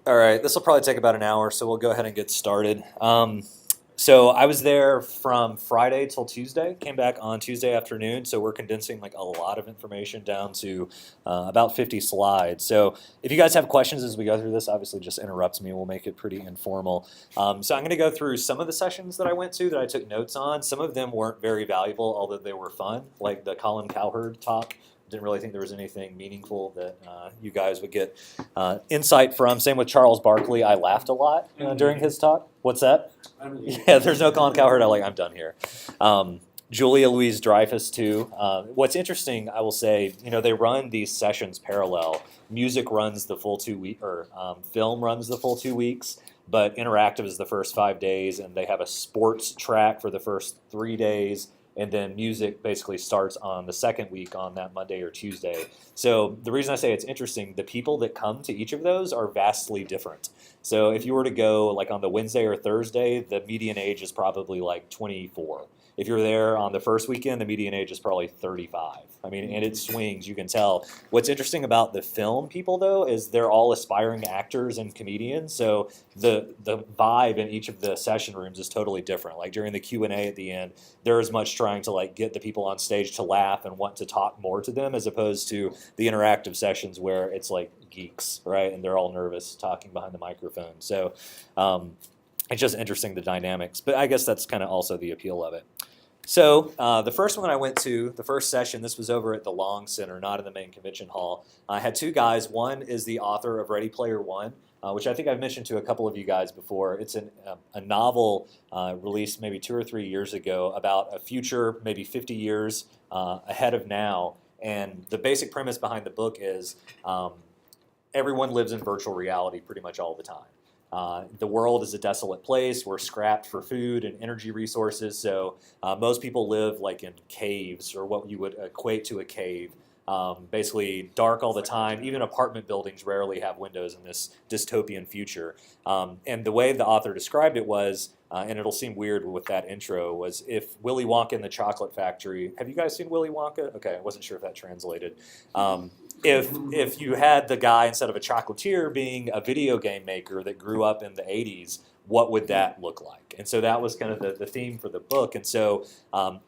All right, this will probably take about an hour, so we'll go ahead and get started. So I was there from Friday till Tuesday, came back on Tuesday afternoon, so we're condensing like a lot of information down to about 50 slides. So if you guys have questions as we go through this, obviously just interrupt me, we'll make it pretty informal. So I'm gonna go through some of the sessions that I went to that I took notes on. Some of them weren't very valuable, although they were fun, like the Colin Cowherd talk. Didn't really think there was anything meaningful that you guys would get insight from. Same with Charles Barkley. I laughed a lot during his talk. What's that? Yeah, there's no Colin Cowherd. I'm done here. Julia Louise-Dreyfus too. What's interesting, I will say, they run these sessions parallel. Music runs the full 2 week, or film runs the full 2 weeks. But interactive is the first 5 days, and they have a sports track for the first 3 days. And then music basically starts on the second week on that Monday or Tuesday. So the reason I say it's interesting, the people that come to each of those are vastly different. So if you were to go like on the Wednesday or Thursday, the median age is probably like 24. If you're there on the first weekend, the median age is probably 35. And it swings, you can tell. What's interesting about the film people, though, is they're all aspiring actors and comedians. So the vibe in each of the session rooms is totally different. Like during the Q&A at the end, they're as much trying to like get the people on stage to laugh and want to talk more to them, as opposed to the interactive sessions where it's like geeks, right? And they're all nervous talking behind the microphone. So it's just interesting, the dynamics. But I guess that's kind of also the appeal of it. So the first one I went to, the first session, this was over at the Long Center, not in the main convention hall. I had two guys. One is the author of Ready Player One, which I think I've mentioned to a couple of you guys before. It's a novel released maybe 2 or 3 years ago about a future, maybe 50 years ahead of now. And the basic premise behind the book is everyone lives in virtual reality pretty much all the time. The world is a desolate place. We're scrapped for food and energy resources. So most people live like in caves, or what you would equate to a cave. Basically dark all the time. Even apartment buildings rarely have windows in this dystopian future. And the way the author described it was, and it'll seem weird with that intro, was if Willy Wonka and the Chocolate Factory, have you guys seen Willy Wonka? Okay, I wasn't sure if that translated. If you had the guy, instead of a chocolatier, being a video game maker that grew up in the 80s, what would that look like? And so that was kind of the theme for the book. And so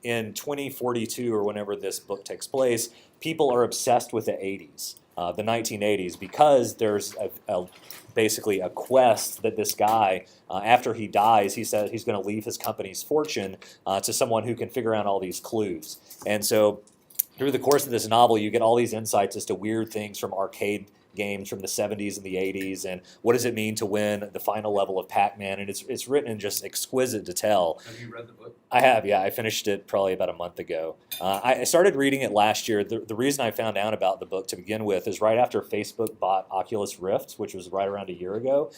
in 2042, or whenever this book takes place, people are obsessed with the 80s, the 1980s, because there's basically a quest that this guy, after he dies, he said he's going to leave his company's fortune to someone who can figure out all these clues. And so through the course of this novel, you get all these insights as to weird things from arcade games from the 70s and the 80s, and what does it mean to win the final level of Pac-Man, and it's written in just exquisite detail. Have you read the book? I have, yeah. I finished it probably about a month ago. I started reading it last year. The reason I found out about the book to begin with is right after Facebook bought Oculus Rift, which was right around a year ago.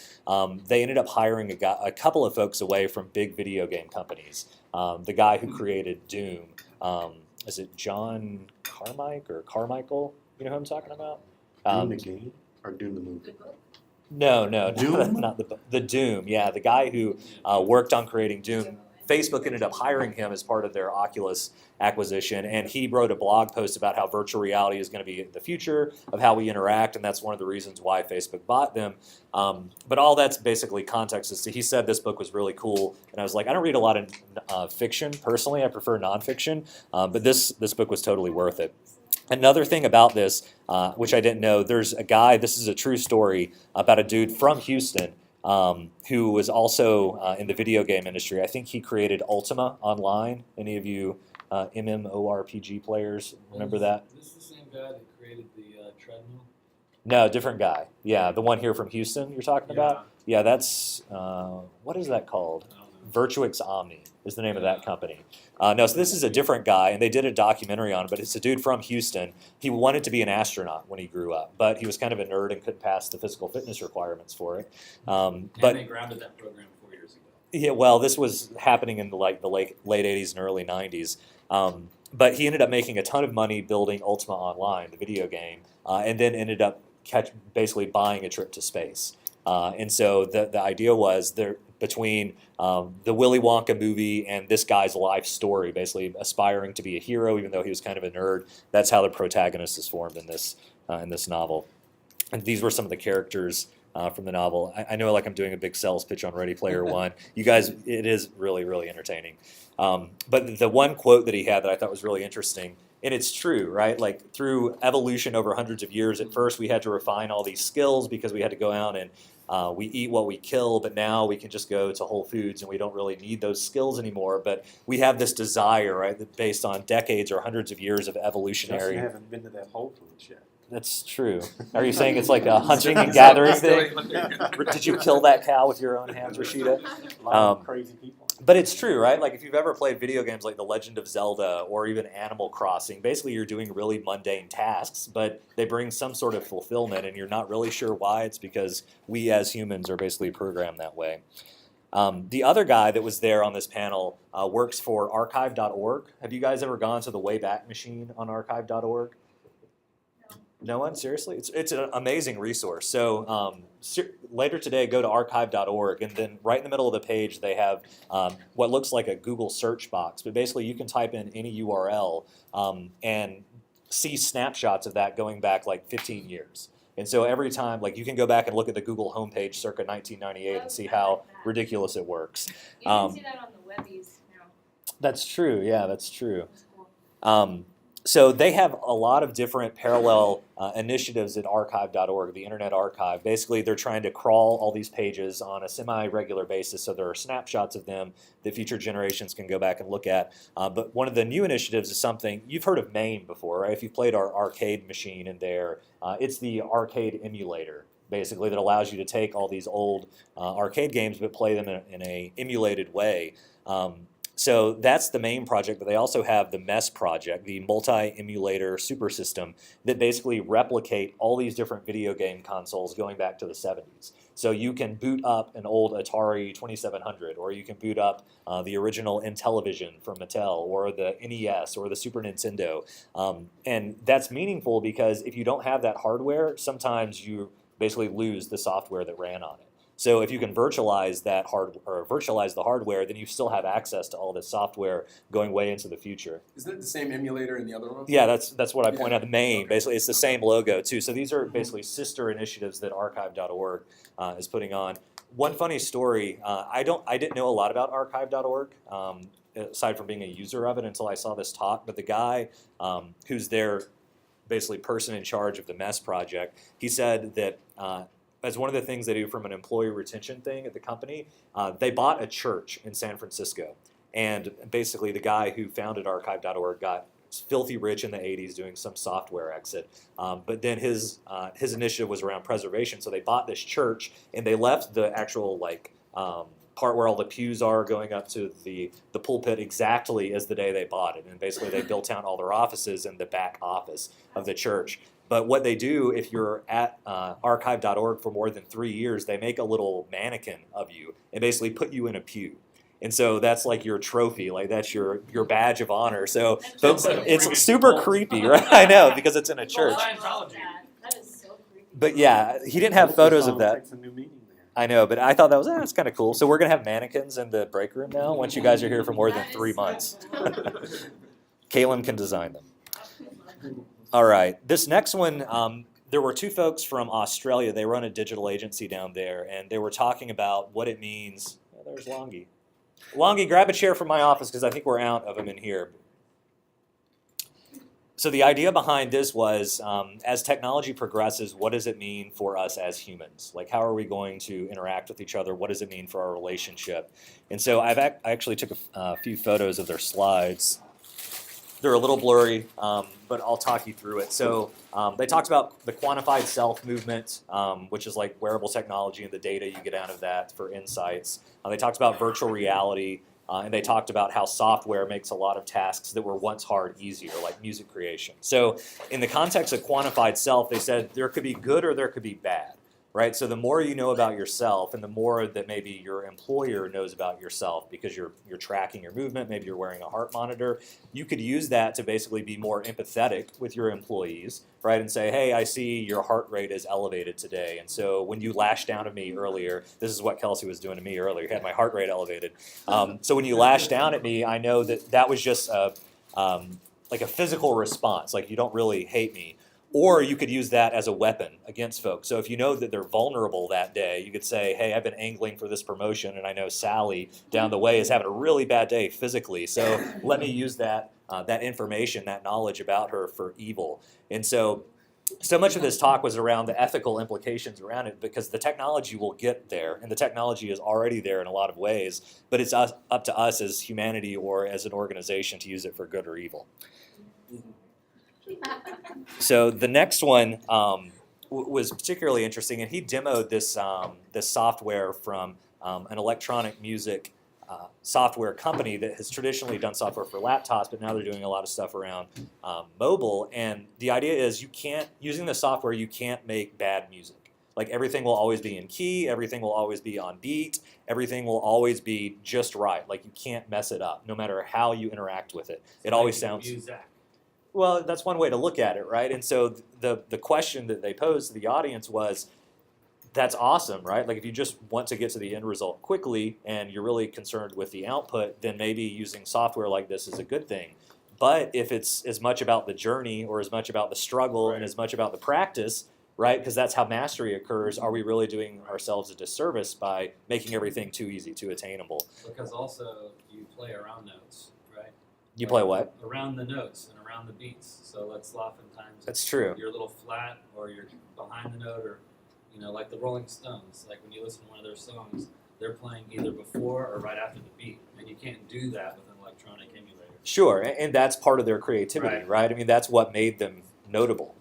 They ended up hiring a couple of folks away from big video game companies. The guy who created Doom, is it John Carmichael? You know who I'm talking about? Doom the game or Doom the movie? No, Doom? not the Doom. Yeah, the guy who worked on creating Doom. Facebook ended up hiring him as part of their Oculus acquisition, and he wrote a blog post about how virtual reality is going to be the future of how we interact, and that's one of the reasons why Facebook bought them. But all that's basically context is he said this book was really cool, and I was like, I don't read a lot of fiction personally. I prefer nonfiction, but this book was totally worth it. Another thing about this, which I didn't know, there's a guy, this is a true story, about a dude from Houston who was also in the video game industry. I think he created Ultima Online. Any of you MMORPG players remember that? Is this the same guy that created the treadmill? No, different guy. Yeah, the one here from Houston you're talking about? Yeah, that's, what is that called? Virtuix Omni is the name of that company. No, so this is a different guy, and they did a documentary on it, but it's a dude from Houston. He wanted to be an astronaut when he grew up, but he was kind of a nerd and couldn't pass the physical fitness requirements for it. And they grounded that program 4 years ago. Yeah, well, this was happening in the late 80s and early 90s. But he ended up making a ton of money building Ultima Online, the video game, and then ended up basically buying a trip to space. And so the idea was between the Willy Wonka movie and this guy's life story, basically aspiring to be a hero, even though he was kind of a nerd. That's how the protagonist is formed in this novel. And these were some of the characters from the novel. I know like I'm doing a big sales pitch on Ready Player One. You guys, it is really, really entertaining. But the one quote that he had that I thought was really interesting, and it's true, right? Like through evolution over hundreds of years, at first we had to refine all these skills because we had to go out and we eat what we kill, but now we can just go to Whole Foods and we don't really need those skills anymore. But we have this desire, right, that based on decades or hundreds of years of evolutionary. Justin haven't been to that Whole Foods yet. That's true. Are you saying it's like a hunting and gathering thing? Did you kill that cow with your own hands, Rashida? A lot of crazy people. But it's true, right? Like if you've ever played video games like The Legend of Zelda or even Animal Crossing, basically you're doing really mundane tasks, but they bring some sort of fulfillment and you're not really sure why. It's because we as humans are basically programmed that way. The other guy that was there on this panel works for archive.org. Have you guys ever gone to the Wayback Machine on archive.org? No one? Seriously? It's an amazing resource. So later today, go to archive.org, and then right in the middle of the page, they have what looks like a Google search box. But basically, you can type in any URL and see snapshots of that going back like 15 years. And so every time, like you can go back and look at the Google homepage circa 1998 and see how ridiculous it works. You can see that on the Webbies now. That's true. Yeah, that's true. That's cool. So they have a lot of different parallel initiatives at archive.org, the Internet Archive. Basically, they're trying to crawl all these pages on a semi-regular basis, so there are snapshots of them that future generations can go back and look at. But one of the new initiatives is something, you've heard of MAME before, right? If you've played our arcade machine in there, it's the arcade emulator, basically, that allows you to take all these old arcade games but play them in a emulated way. So that's the main project, but they also have the MES project, the multi-emulator super system that basically replicate all these different video game consoles going back to the 70s. So you can boot up an old Atari 2700, or you can boot up the original Intellivision from Mattel, or the NES, or the Super Nintendo. And that's meaningful because if you don't have that hardware, sometimes you basically lose the software that ran on it. So if you can virtualize that virtualize the hardware, then you still have access to all this software going way into the future. Isn't it the same emulator in the other one? Yeah, that's what I point out. The main, Okay. basically, it's the same logo too. So these are basically sister initiatives that archive.org is putting on. One funny story, I didn't know a lot about archive.org, aside from being a user of it until I saw this talk. But the guy who's their basically person in charge of the MES project, he said that as one of the things they do from an employee retention thing at the company, they bought a church in San Francisco. And basically the guy who founded archive.org got filthy rich in the 80s doing some software exit. But then his initiative was around preservation. So they bought this church and they left the actual part where all the pews are going up to the pulpit exactly as the day they bought it. And basically they built out all their offices in the back office of the church. But what they do, if you're at archive.org for more than 3 years, they make a little mannequin of you and basically put you in a pew. And so that's like your trophy, like that's your badge of honor. So folks, it's super creepy, right? I know, because it's in a church. That is so creepy. But yeah, he didn't have photos of that. Takes a new meaning there. I know, but I thought that was that's kind of cool. So we're going to have mannequins in the break room now once you guys are here for more than 3 months. Kaylin can design them. All right, this next one, there were two folks from Australia. They run a digital agency down there, and they were talking about what it means. Oh, there's Longy. Longy, grab a chair from my office because I think we're out of them in here. So the idea behind this was, as technology progresses, what does it mean for us as humans? Like, how are we going to interact with each other? What does it mean for our relationship? And so I actually took a few photos of their slides. They're a little blurry, but I'll talk you through it. So they talked about the quantified self movement, which is like wearable technology and the data you get out of that for insights. They talked about virtual reality, and they talked about how software makes a lot of tasks that were once hard easier, like music creation. So in the context of quantified self, they said there could be good or there could be bad. Right, so the more you know about yourself, and the more that maybe your employer knows about yourself, because you're tracking your movement, maybe you're wearing a heart monitor, you could use that to basically be more empathetic with your employees, right, and say, hey, I see your heart rate is elevated today, and so when you lashed down at me earlier, this is what Kelsey was doing to me earlier, had my heart rate elevated. So when you lashed down at me, I know that was just like a physical response, like you don't really hate me. Or you could use that as a weapon against folks. So if you know that they're vulnerable that day, you could say, hey, I've been angling for this promotion, and I know Sally down the way is having a really bad day physically. So let me use that information, that knowledge about her for evil. And so much of this talk was around the ethical implications around it, because the technology will get there, and the technology is already there in a lot of ways, but it's up to us as humanity or as an organization to use it for good or evil. So the next one was particularly interesting, and he demoed this software from an electronic music software company that has traditionally done software for laptops, but now they're doing a lot of stuff around mobile. And the idea is using the software, you can't make bad music. Like everything will always be in key, everything will always be on beat, everything will always be just right. Like you can't mess it up, no matter how you interact with it. It always sounds. Well, that's one way to look at it, right? And so the question that they posed to the audience was, that's awesome, right? Like if you just want to get to the end result quickly and you're really concerned with the output, then maybe using software like this is a good thing. But if it's as much about the journey or as much about the struggle and as much about the practice, right? Because that's how mastery occurs. Are we really doing ourselves a disservice by making everything too easy, too attainable? Because also you play around notes, right? You play what? Around the notes and around the beats. So that's oftentimes That's true. You're a little flat, or you're behind the note, or like the Rolling Stones. Like when you listen to one of their songs, they're playing either before or right after the beat, and you can't do that with an electronic emulator. Sure, and that's part of their creativity, right? I mean, that's what made them notable.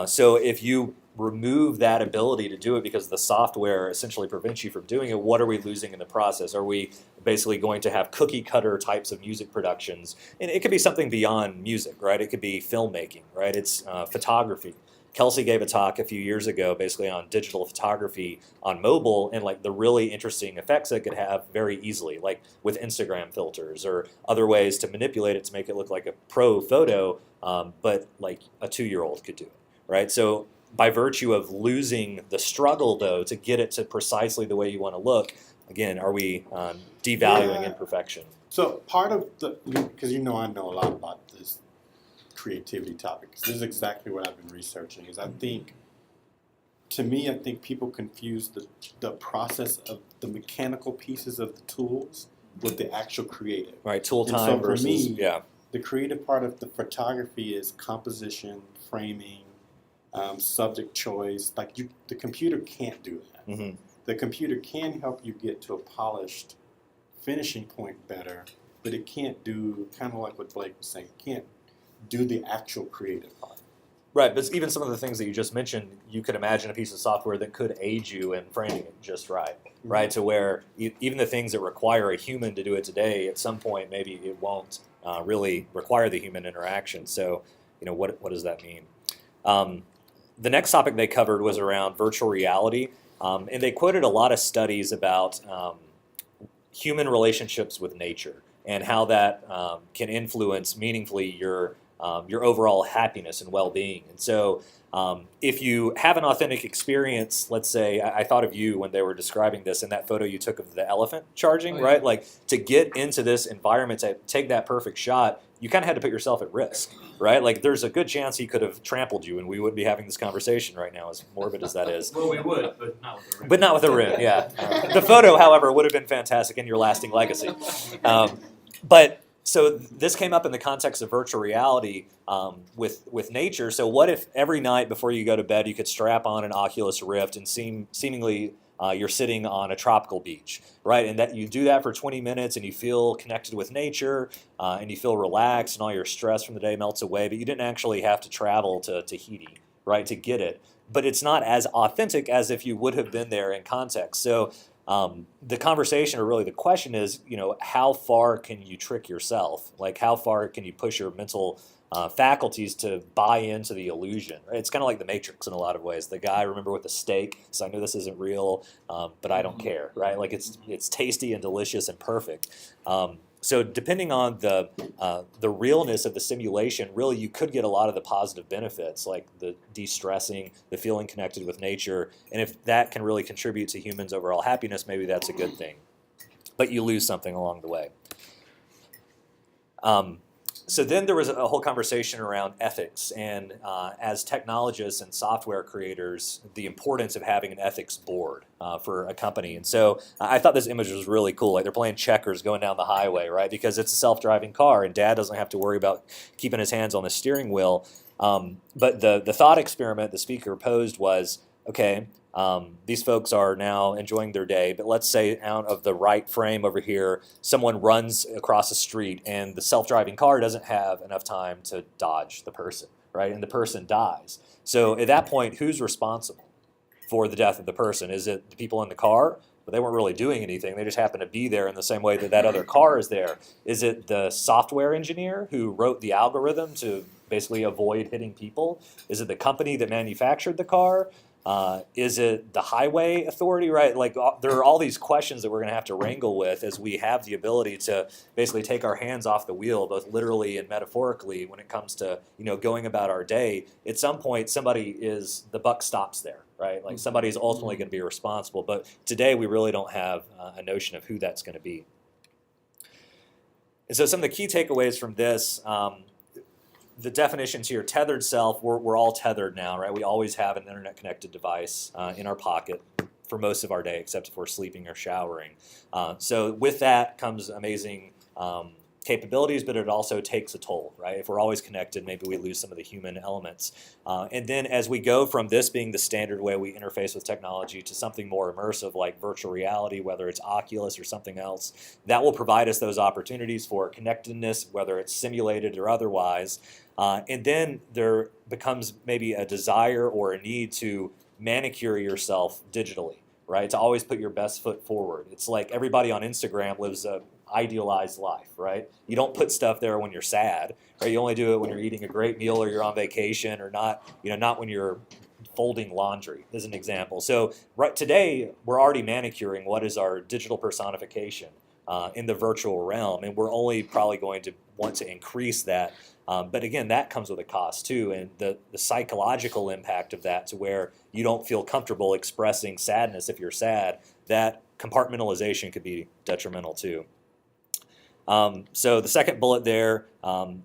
So if you remove that ability to do it because the software essentially prevents you from doing it, what are we losing in the process? Are we basically going to have cookie cutter types of music productions? And it could be something beyond music, right? It could be filmmaking, right? It's photography. Kelsey gave a talk a few years ago basically on digital photography on mobile and like the really interesting effects it could have very easily, like with Instagram filters or other ways to manipulate it to make it look like a pro photo, but like a 2-year-old could do it, right? So by virtue of losing the struggle, though, to get it to precisely the way you want to look, again, are we devaluing imperfection? So part of because I know a lot about this creativity topic. This is exactly what I've been researching. Is I think people confuse the process of the mechanical pieces of the tools with the actual creative. Right, tool And time so for versus me, the creative part of the photography is composition, framing, subject choice. Like the computer can't do that. Mm-hmm. The computer can help you get to a polished finishing point better, but it can't do, kind of like what Blake was saying, it can't do the actual creative part. Right, but even some of the things that you just mentioned, you could imagine a piece of software that could aid you in framing it just right, right? To where even the things that require a human to do it today, at some point maybe it won't really require the human interaction. So, what does that mean? The next topic they covered was around virtual reality, and they quoted a lot of studies about human relationships with nature and how that can influence meaningfully your overall happiness and well-being. And so if you have an authentic experience, let's say, I thought of you when they were describing this in that photo you took of the elephant charging, right? Like to get into this environment, to take that perfect shot, you kind of had to put yourself at risk, right? Like there's a good chance he could have trampled you and we wouldn't be having this conversation right now, as morbid as that is. Well, we would, but not with a rim. But not with a rim, yeah. The photo, however, would have been fantastic in your lasting legacy. So this came up in the context of virtual reality with nature. So what if every night before you go to bed you could strap on an Oculus Rift and seemingly you're sitting on a tropical beach, right? And that you do that for 20 minutes and you feel connected with nature and you feel relaxed and all your stress from the day melts away, but you didn't actually have to travel to Tahiti, right, to get it. But it's not as authentic as if you would have been there in context. So the conversation, or really the question is, how far can you trick yourself? Like how far can you push your mental faculties to buy into the illusion? Right? It's kind of like the Matrix in a lot of ways. The guy, remember, with the steak, so I know this isn't real, but I don't care, right? Like it's tasty and delicious and perfect. So depending on the realness of the simulation, really you could get a lot of the positive benefits, like the de-stressing, the feeling connected with nature, and if that can really contribute to humans' overall happiness, maybe that's a good thing. But you lose something along the way. So then there was a whole conversation around ethics and as technologists and software creators, the importance of having an ethics board for a company. And so I thought this image was really cool. Like they're playing checkers going down the highway, right? Because it's a self-driving car and dad doesn't have to worry about keeping his hands on the steering wheel. But the thought experiment the speaker posed was, okay, these folks are now enjoying their day, but let's say out of the right frame over here, someone runs across the street and the self-driving car doesn't have enough time to dodge the person, right? And the person dies. So at that point, who's responsible for the death of the person? Is it the people in the car? But they weren't really doing anything. They just happened to be there in the same way that that other car is there. Is it the software engineer who wrote the algorithm to basically avoid hitting people? Is it the company that manufactured the car? Is it the highway authority, right? Like there are all these questions that we're going to have to wrangle with as we have the ability to basically take our hands off the wheel, both literally and metaphorically, when it comes to going about our day. At some point, the buck stops there, right? Like somebody's ultimately going to be responsible. But today, we really don't have a notion of who that's going to be. And so some of the key takeaways from this. The definitions here, tethered self, we're all tethered now, right? We always have an internet-connected device in our pocket for most of our day, except if we're sleeping or showering. So with that comes amazing capabilities, but it also takes a toll, right? If we're always connected, maybe we lose some of the human elements. And then as we go from this being the standard way we interface with technology to something more immersive like virtual reality, whether it's Oculus or something else, that will provide us those opportunities for connectedness, whether it's simulated or otherwise. And then there becomes maybe a desire or a need to manicure yourself digitally, right? To always put your best foot forward. It's like everybody on Instagram lives a idealized life, right? You don't put stuff there when you're sad, right? You only do it when you're eating a great meal or you're on vacation, or not when you're folding laundry, as an example. So right today, we're already manicuring what is our digital personification in the virtual realm, and we're only probably going to want to increase that. But again, that comes with a cost too, and the psychological impact of that, to where you don't feel comfortable expressing sadness if you're sad, that compartmentalization could be detrimental too. So the second bullet there,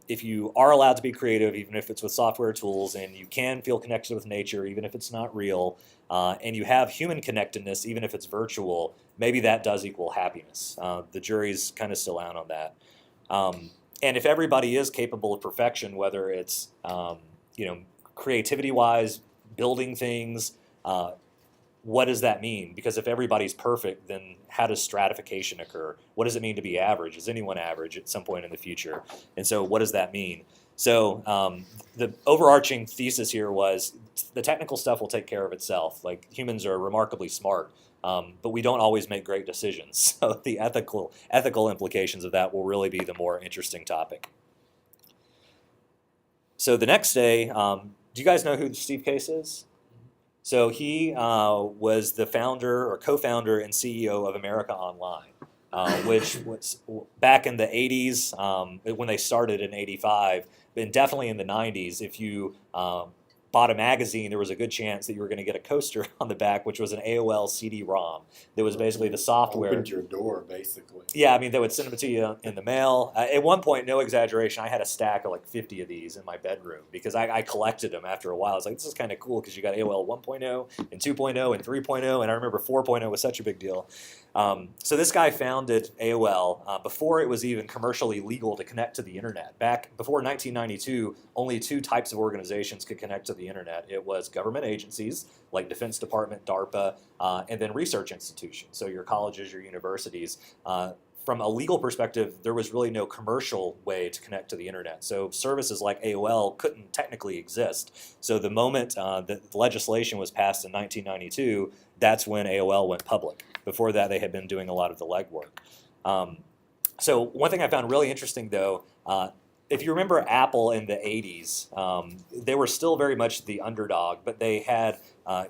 if you are allowed to be creative, even if it's with software tools, and you can feel connected with nature, even if it's not real, and you have human connectedness, even if it's virtual, maybe that does equal happiness. The jury's kind of still out on that. And if everybody is capable of perfection, whether it's creativity-wise, building things, what does that mean? Because if everybody's perfect, then how does stratification occur? What does it mean to be average? Is anyone average at some point in the future? And so what does that mean? So the overarching thesis here was the technical stuff will take care of itself. Like humans are remarkably smart, but we don't always make great decisions. So the ethical implications of that will really be the more interesting topic. So the next day, do you guys know who Steve Case is? So he was the founder or co-founder and CEO of America Online, which was back in the 80s when they started in 85, and definitely in the 90s. If you bought a magazine, there was a good chance that you were going to get a coaster on the back, which was an AOL CD-ROM. That was basically the software. Opened your door, basically. Yeah, I mean, they would send them to you in the mail. At one point, no exaggeration, I had a stack of like 50 of these in my bedroom because I collected them after a while. I was like, this is kind of cool because you got AOL 1.0 and 2.0 and 3.0, and I remember 4.0 was such a big deal. So this guy founded AOL before it was even commercially legal to connect to the internet. Back before 1992, only two types of organizations could connect to the internet. It was government agencies like Defense Department, DARPA, and then research institutions, so your colleges, your universities. From a legal perspective, there was really no commercial way to connect to the internet. So services like AOL couldn't technically exist. So the moment that the legislation was passed in 1992, that's when AOL went public. Before that, they had been doing a lot of the legwork. So one thing I found really interesting, though, if you remember Apple in the 80s, they were still very much the underdog, but they had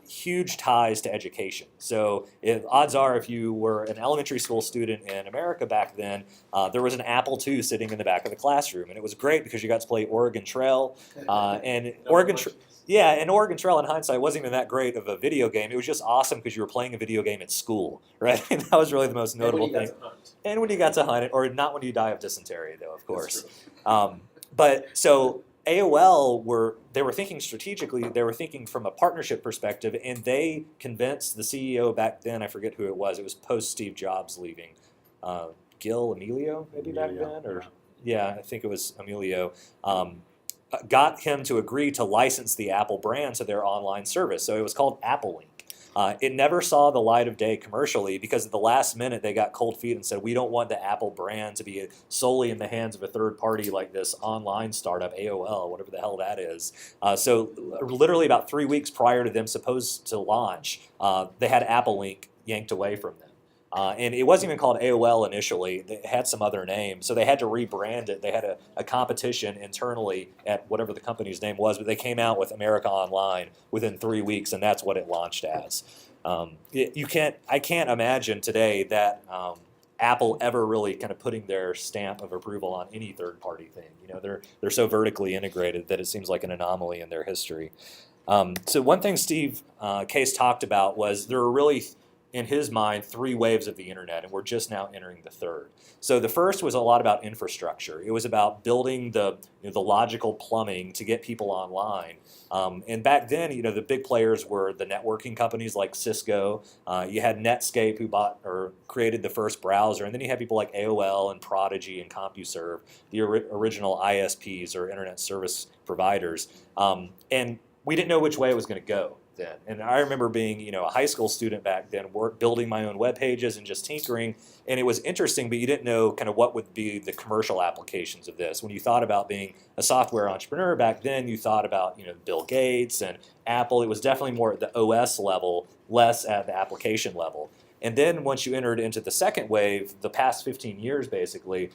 huge ties to education. So odds are, if you were an elementary school student in America back then, there was an Apple II sitting in the back of the classroom. And it was great because you got to play Oregon Trail. And Oregon Trail, in hindsight, wasn't even that great of a video game. It was just awesome because you were playing a video game at school, right? And that was really the most notable thing. And when you got to hunt it, or not when you die of dysentery, though, of course. But so AOL they were thinking strategically. They were thinking from a partnership perspective, and they convinced the CEO back then. I forget who it was. It was post Steve Jobs leaving. Gil Emilio, maybe back then, or yeah, I think it was Emilio. Got him to agree to license the Apple brand to their online service. So it was called Apple Link. It never saw the light of day commercially because at the last minute they got cold feet and said, we don't want the Apple brand to be solely in the hands of a third party like this online startup, AOL, whatever the hell that is. So literally about 3 weeks prior to them supposed to launch, they had Apple Link yanked away from them. And it wasn't even called AOL initially. It had some other name. So they had to rebrand it. They had a competition internally at whatever the company's name was, but they came out with America Online within 3 weeks, and that's what it launched as. I can't imagine today that Apple ever really kind of putting their stamp of approval on any third-party thing. They're so vertically integrated that it seems like an anomaly in their history. So one thing Steve Case talked about was there are really, in his mind, 3 waves of the internet, and we're just now entering the third. So the first was a lot about infrastructure. It was about building the logical plumbing to get people online. And back then, the big players were the networking companies like Cisco. You had Netscape, who bought or created the first browser, and then you had people like AOL and Prodigy and CompuServe, the original ISPs or internet service providers. And we didn't know which way it was going to go then. And I remember being, a high school student back then, building my own web pages and just tinkering. And it was interesting, but you didn't know kind of what would be the commercial applications of this. When you thought about being a software entrepreneur back then, you thought about, Bill Gates and Apple. It was definitely more at the OS level, less at the application level. And then once you entered into the second wave, the past 15 years basically,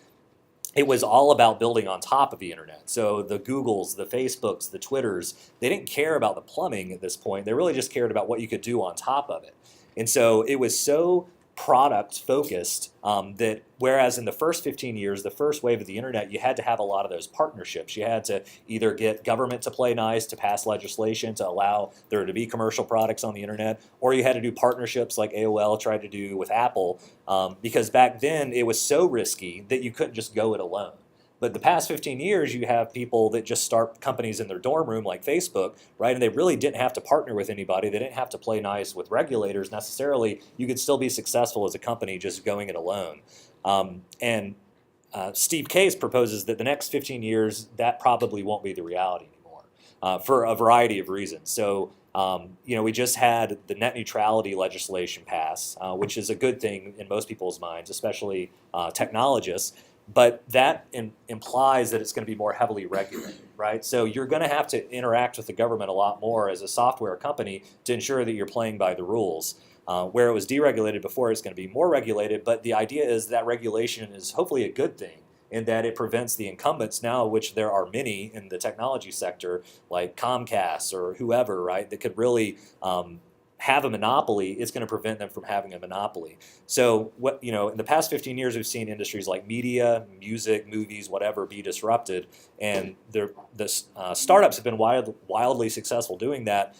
it was all about building on top of the internet. So the Googles, the Facebooks, the Twitters, they didn't care about the plumbing at this point. They really just cared about what you could do on top of it. And so it was so product focused that whereas in the first 15 years, the first wave of the internet, you had to have a lot of those partnerships. You had to either get government to play nice, to pass legislation to allow there to be commercial products on the internet, or you had to do partnerships like AOL tried to do with Apple, because back then it was so risky that you couldn't just go it alone. But the past 15 years, you have people that just start companies in their dorm room like Facebook, right? And they really didn't have to partner with anybody. They didn't have to play nice with regulators necessarily. You could still be successful as a company just going it alone. Steve Case proposes that the next 15 years, that probably won't be the reality anymore for a variety of reasons. So, we just had the net neutrality legislation pass, which is a good thing in most people's minds, especially technologists. But that implies that it's going to be more heavily regulated, right? So you're going to have to interact with the government a lot more as a software company to ensure that you're playing by the rules. Where it was deregulated before, it's going to be more regulated, but the idea is that regulation is hopefully a good thing in that it prevents the incumbents now, which there are many in the technology sector, like Comcast or whoever, right, that could really have a monopoly. It's going to prevent them from having a monopoly. So in the past 15 years, we've seen industries like media, music, movies, whatever, be disrupted, and the startups have been wildly successful doing that.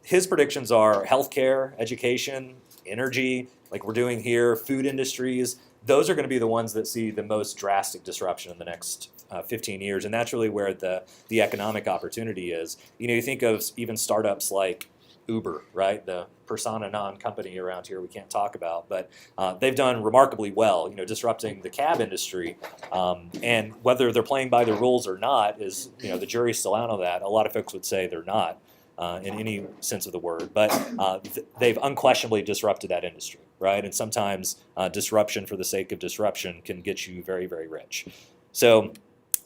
His predictions are healthcare, education, energy, like we're doing here, food industries. Those are going to be the ones that see the most drastic disruption in the next 15 years, and that's really where the economic opportunity is. You think of even startups like Uber, right? The persona non company around here we can't talk about, but they've done remarkably well, disrupting the cab industry. And whether they're playing by the rules or not is, the jury's still out on that. A lot of folks would say they're not in any sense of the word, but they've unquestionably disrupted that industry, right? And sometimes disruption for the sake of disruption can get you very, very rich. So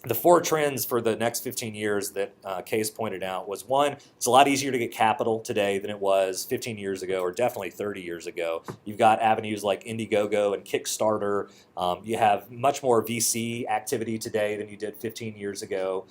the 4 trends for the next 15 years that Case pointed out was, one, it's a lot easier to get capital today than it was 15 years ago, or definitely 30 years ago. You've got avenues like Indiegogo and Kickstarter. You have much more VC activity today than you did 15 years ago.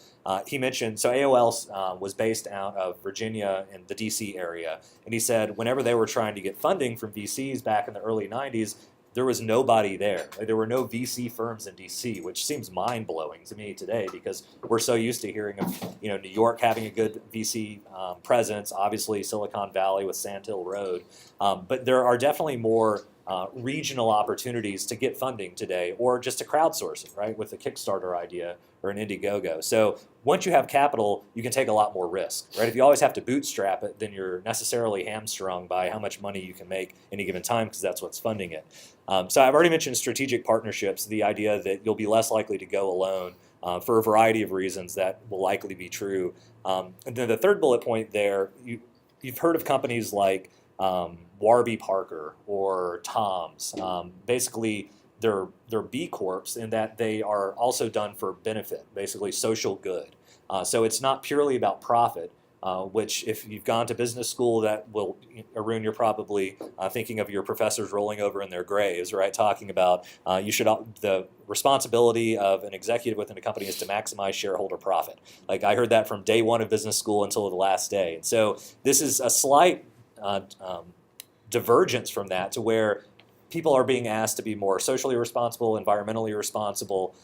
He mentioned, so AOL was based out of Virginia and the DC area, and he said whenever they were trying to get funding from VCs back in the early 90s, there was nobody there. There were no VC firms in DC, which seems mind-blowing to me today because we're so used to hearing of New York having a good VC presence, obviously Silicon Valley with Sand Hill Road. But there are definitely more regional opportunities to get funding today, or just to crowdsource it, right, with a Kickstarter idea or an Indiegogo. So once you have capital, you can take a lot more risk, right? If you always have to bootstrap it, then you're necessarily hamstrung by how much money you can make any given time, because that's what's funding it. So I've already mentioned strategic partnerships, the idea that you'll be less likely to go alone for a variety of reasons that will likely be true. And then the third bullet point there, you've heard of companies like Warby Parker or Tom's. Basically, they're B Corps in that they are also done for benefit, basically social good. So it's not purely about profit, which if you've gone to business school, that will, Arun, you're probably thinking of your professors rolling over in their graves, right? Talking about the responsibility of an executive within a company is to maximize shareholder profit. Like I heard that from day one of business school until the last day. And so this is a slight divergence from that, to where people are being asked to be more socially responsible, environmentally responsible,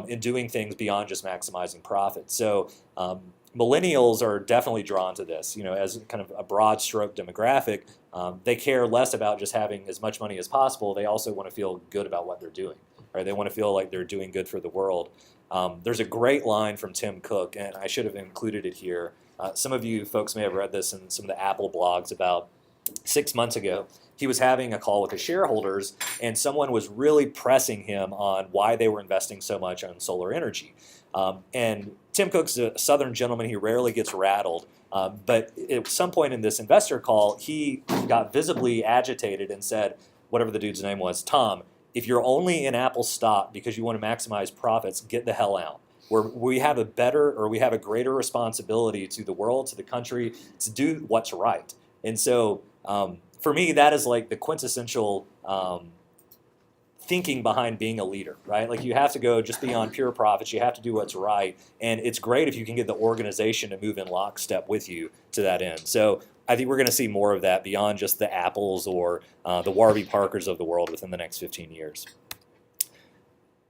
in doing things beyond just maximizing profit. So millennials are definitely drawn to this, as kind of a broad stroke demographic. They care less about just having as much money as possible. They also want to feel good about what they're doing, right? They want to feel like they're doing good for the world. There's a great line from Tim Cook, and I should have included it here. Some of you folks may have read this in some of the Apple blogs. About 6 months ago, he was having a call with his shareholders, and someone was really pressing him on why they were investing so much on solar energy. And Tim Cook's a Southern gentleman. He rarely gets rattled. But at some point in this investor call, he got visibly agitated and said, whatever the dude's name was, Tom, if you're only in Apple stock because you want to maximize profits, get the hell out. We have a greater responsibility to the world, to the country, to do what's right. And so for me, that is like the quintessential thinking behind being a leader, right? Like you have to go just beyond pure profits. You have to do what's right. And it's great if you can get the organization to move in lockstep with you to that end. So I think we're going to see more of that beyond just the Apples or the Warby Parkers of the world within the next 15 years.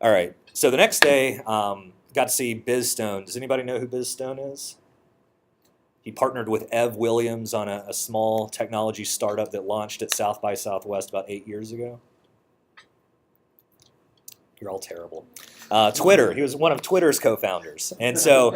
All right. So the next day, got to see Biz Stone. Does anybody know who Biz Stone is? He partnered with Ev Williams on a small technology startup that launched at South by Southwest about 8 years ago. You're all terrible. Twitter. He was one of Twitter's co-founders. And so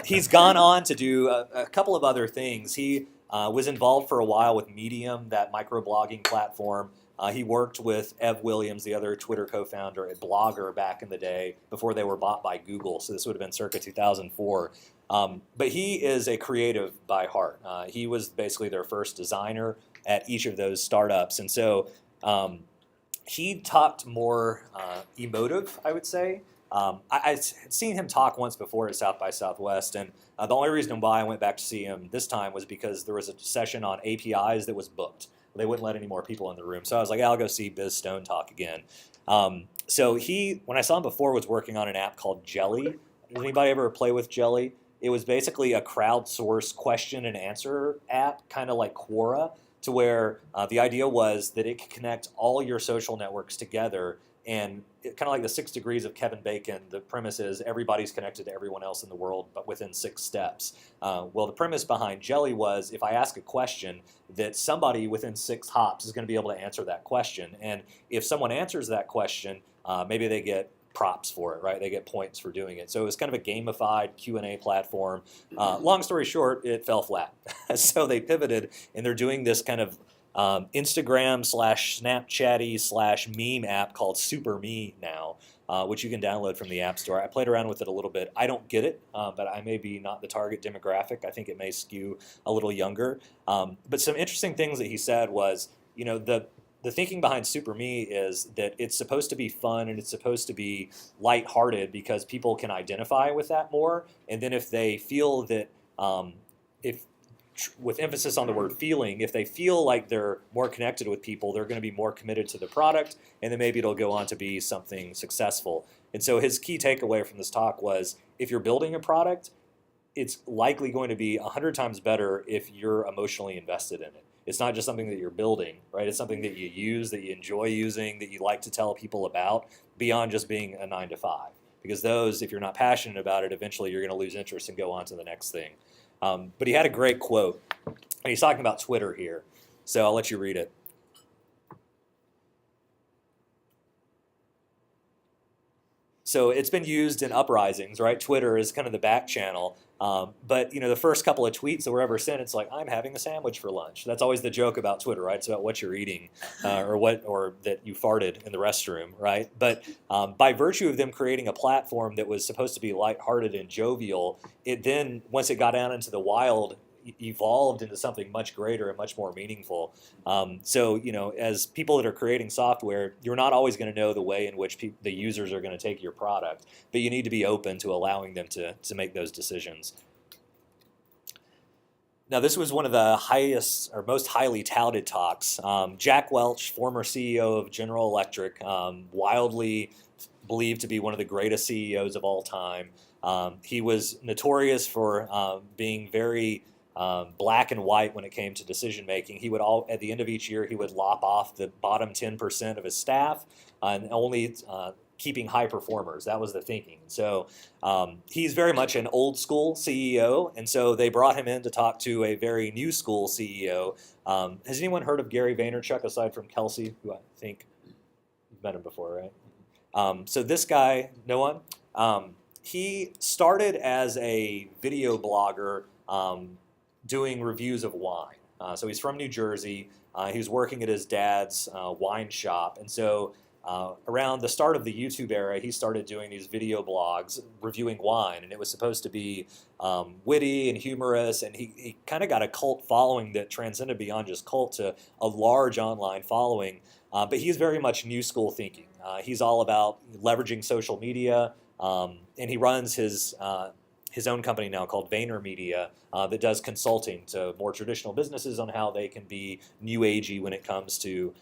he's gone on to do a couple of other things. He was involved for a while with Medium, that microblogging platform. He worked with Ev Williams, the other Twitter co-founder, at Blogger back in the day before they were bought by Google. So this would have been circa 2004. But he is a creative by heart. He was basically their first designer at each of those startups. And so he talked more emotive, I would say. I'd seen him talk once before at South by Southwest, and the only reason why I went back to see him this time was because there was a session on APIs that was booked. They wouldn't let any more people in the room. So I was like, I'll go see Biz Stone talk again. So he, when I saw him before, was working on an app called Jelly. Does anybody ever play with Jelly? It was basically a crowdsourced question and answer app, kind of like Quora, to where the idea was that it could connect all your social networks together. And kind of like the 6 degrees of Kevin Bacon, the premise is everybody's connected to everyone else in the world, but within 6 steps. Well, the premise behind Jelly was if I ask a question, that somebody within 6 hops is going to be able to answer that question. And if someone answers that question, maybe they get props for it, right? They get points for doing it. So it was kind of a gamified Q&A platform. Long story short, it fell flat. So they pivoted, and they're doing this kind of Instagram/Snapchatty/meme app called Super Me now, which you can download from the App Store. I played around with it a little bit. I don't get it, but I may be not the target demographic. I think it may skew a little younger. But some interesting things that he said was, the thinking behind Super Me is that it's supposed to be fun and it's supposed to be lighthearted because people can identify with that more. And then if they feel that, with emphasis on the word feeling, if they feel like they're more connected with people, they're going to be more committed to the product, and then maybe it'll go on to be something successful. And so his key takeaway from this talk was, if you're building a product, it's likely going to be 100 times better if you're emotionally invested in it. It's not just something that you're building, right? It's something that you use, that you enjoy using, that you like to tell people about, beyond just being a 9 to 5. Because those, if you're not passionate about it, eventually you're going to lose interest and go on to the next thing. But he had a great quote, and he's talking about Twitter here. So I'll let you read it. So it's been used in uprisings, right? Twitter is kind of the back channel. But the first couple of tweets that were ever sent, it's like, I'm having a sandwich for lunch. That's always the joke about Twitter, right? It's about what you're eating, or that you farted in the restroom, right? But by virtue of them creating a platform that was supposed to be lighthearted and jovial, it then, once it got down into the wild, evolved into something much greater and much more meaningful. So, as people that are creating software, you're not always going to know the way in which the users are going to take your product, but you need to be open to allowing them to make those decisions. Now, this was one of the highest or most highly touted talks. Jack Welch, former CEO of General Electric, wildly believed to be one of the greatest CEOs of all time. He was notorious for being very black and white when it came to decision making. He would at the end of each year, he would lop off the bottom 10% of his staff and only keeping high performers. That was the thinking. So he's very much an old school CEO, and so they brought him in to talk to a very new school CEO. Has anyone heard of Gary Vaynerchuk aside from Kelsey, who I think you've met him before, right? So this guy, no one? He started as a video blogger doing reviews of wine. So he's from New Jersey. He was working at his dad's wine shop, and so around the start of the YouTube era, he started doing these video blogs reviewing wine, and it was supposed to be witty and humorous, and he kind of got a cult following that transcended beyond just cult to a large online following, but he's very much new school thinking. He's all about leveraging social media, and he runs his own company now called Vaynermedia that does consulting to more traditional businesses on how they can be new agey when it comes to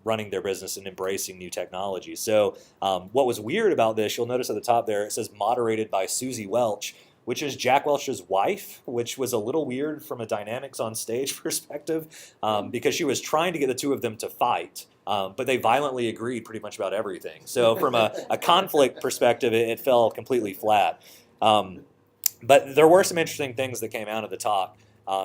running their business and embracing new technology. So what was weird about this, you'll notice at the top there, it says moderated by Susie Welch, which is Jack Welch's wife, which was a little weird from a dynamics on stage perspective because she was trying to get the two of them to fight. But they violently agreed pretty much about everything. So from a conflict perspective, it fell completely flat. But there were some interesting things that came out of the talk.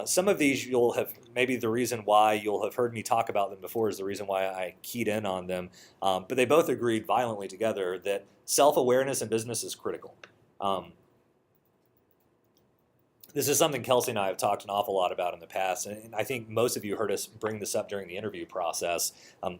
Some of these you'll have, maybe the reason why you'll have heard me talk about them before is the reason why I keyed in on them. But they both agreed violently together that self-awareness in business is critical. This is something Kelsey and I have talked an awful lot about in the past, and I think most of you heard us bring this up during the interview process.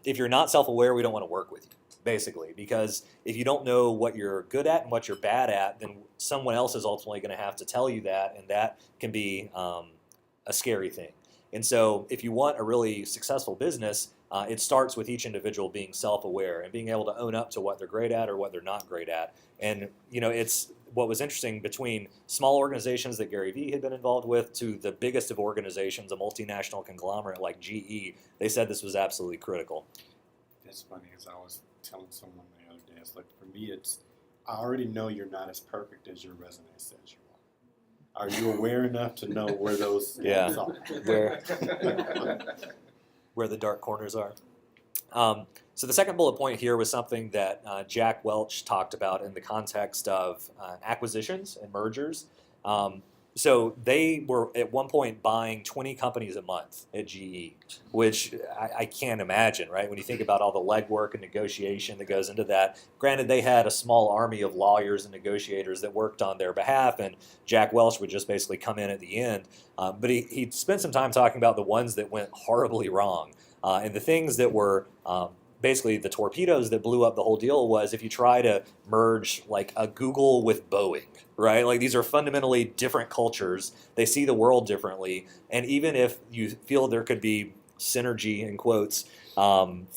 If you're not self-aware, we don't want to work with you, basically, because if you don't know what you're good at and what you're bad at, then someone else is ultimately going to have to tell you that, and that can be a scary thing. And so if you want a really successful business, it starts with each individual being self-aware and being able to own up to what they're great at or what they're not great at. And it's what was interesting between small organizations that Gary Vee had been involved with to the biggest of organizations, a multinational conglomerate like GE, they said this was absolutely critical. That's funny, as I was telling someone the other day, it's like, for me, I already know you're not as perfect as your resume says you are. Are you aware enough to know where those things are? Where the dark corners are. So the second bullet point here was something that Jack Welch talked about in the context of acquisitions and mergers. So they were at one point buying 20 companies a month at GE, which I can't imagine, right? When you think about all the legwork and negotiation that goes into that. Granted, they had a small army of lawyers and negotiators that worked on their behalf, and Jack Welch would just basically come in at the end. But he spent some time talking about the ones that went horribly wrong. And the things that were basically the torpedoes that blew up the whole deal was if you try to merge like a Google with Boeing, right? Like these are fundamentally different cultures. They see the world differently. And even if you feel there could be synergy in quotes from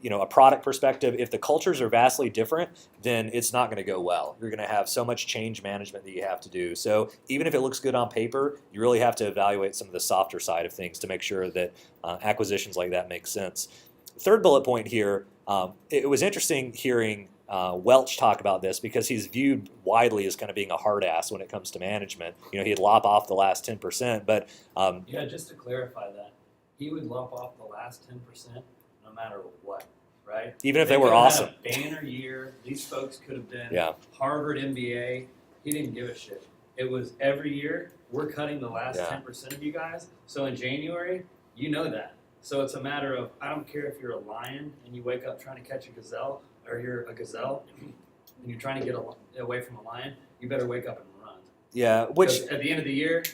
a product perspective, if the cultures are vastly different, then it's not going to go well. You're going to have so much change management that you have to do. So even if it looks good on paper, you really have to evaluate some of the softer side of things to make sure that acquisitions like that make sense. Third bullet point here, it was interesting hearing Welch talk about this because he's viewed widely as kind of being a hard ass when it comes to management. He'd lop off the last 10%, but just to clarify that, he would lop off the last 10% no matter what, right? Even if they were awesome. Had a banner year. These folks could have been Harvard MBA. He didn't give a shit. It was every year, we're cutting the last 10% of you guys. So in January, you know that. So it's a matter of, I don't care if you're a lion and you wake up trying to catch a gazelle, or you're a gazelle, and you're trying to get away from a lion, you better wake up and run. Yeah, which 'Cause at the end of the year,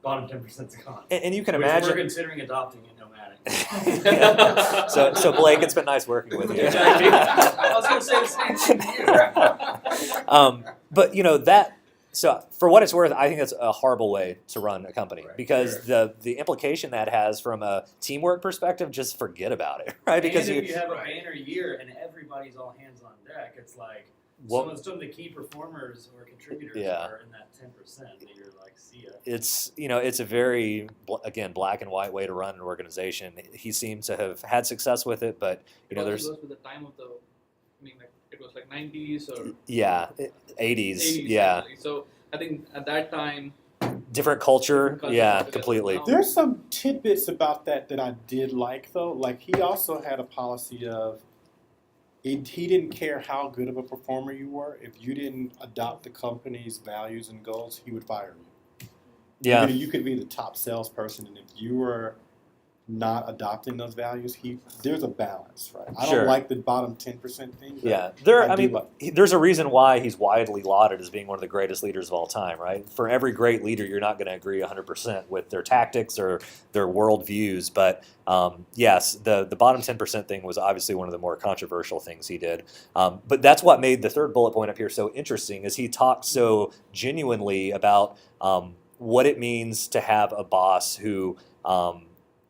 bottom 10%'s gone. and you can Which imagine. we're considering adopting it nomadic. So Blake, it's been nice working with you. I was going to say the same thing to you. But that. So for what it's worth, I think that's a horrible way to run a company Right, because the implication that has from a teamwork perspective, just forget about it, right? Because and if you have a banner year and everybody's all hands on deck, it's like some of the key performers or contributors are in that 10% that you're like, see ya. It's a very again black and white way to run an organization. He seems to have had success with it, but there's goes with the time of the, like it was like 90s or 80s, yeah. Actually. So I think at that time, different culture, altogether. completely. Now- There's some tidbits about that I did like, though. Like, he also had a policy of he didn't care how good of a performer you were. If you didn't adopt the company's values and goals, he would fire you. Yeah. You could be the top salesperson, and if you were not adopting those values, there's a balance, right? I Sure. don't like the bottom 10% thing. But Yeah, there's a reason why he's widely lauded as being one of the greatest leaders of all time, right? For every great leader, you're not going to agree 100% with their tactics or their worldviews, but yes, the bottom 10% thing was obviously one of the more controversial things he did. But that's what made the third bullet point up here so interesting, is he talked so genuinely about what it means to have a boss who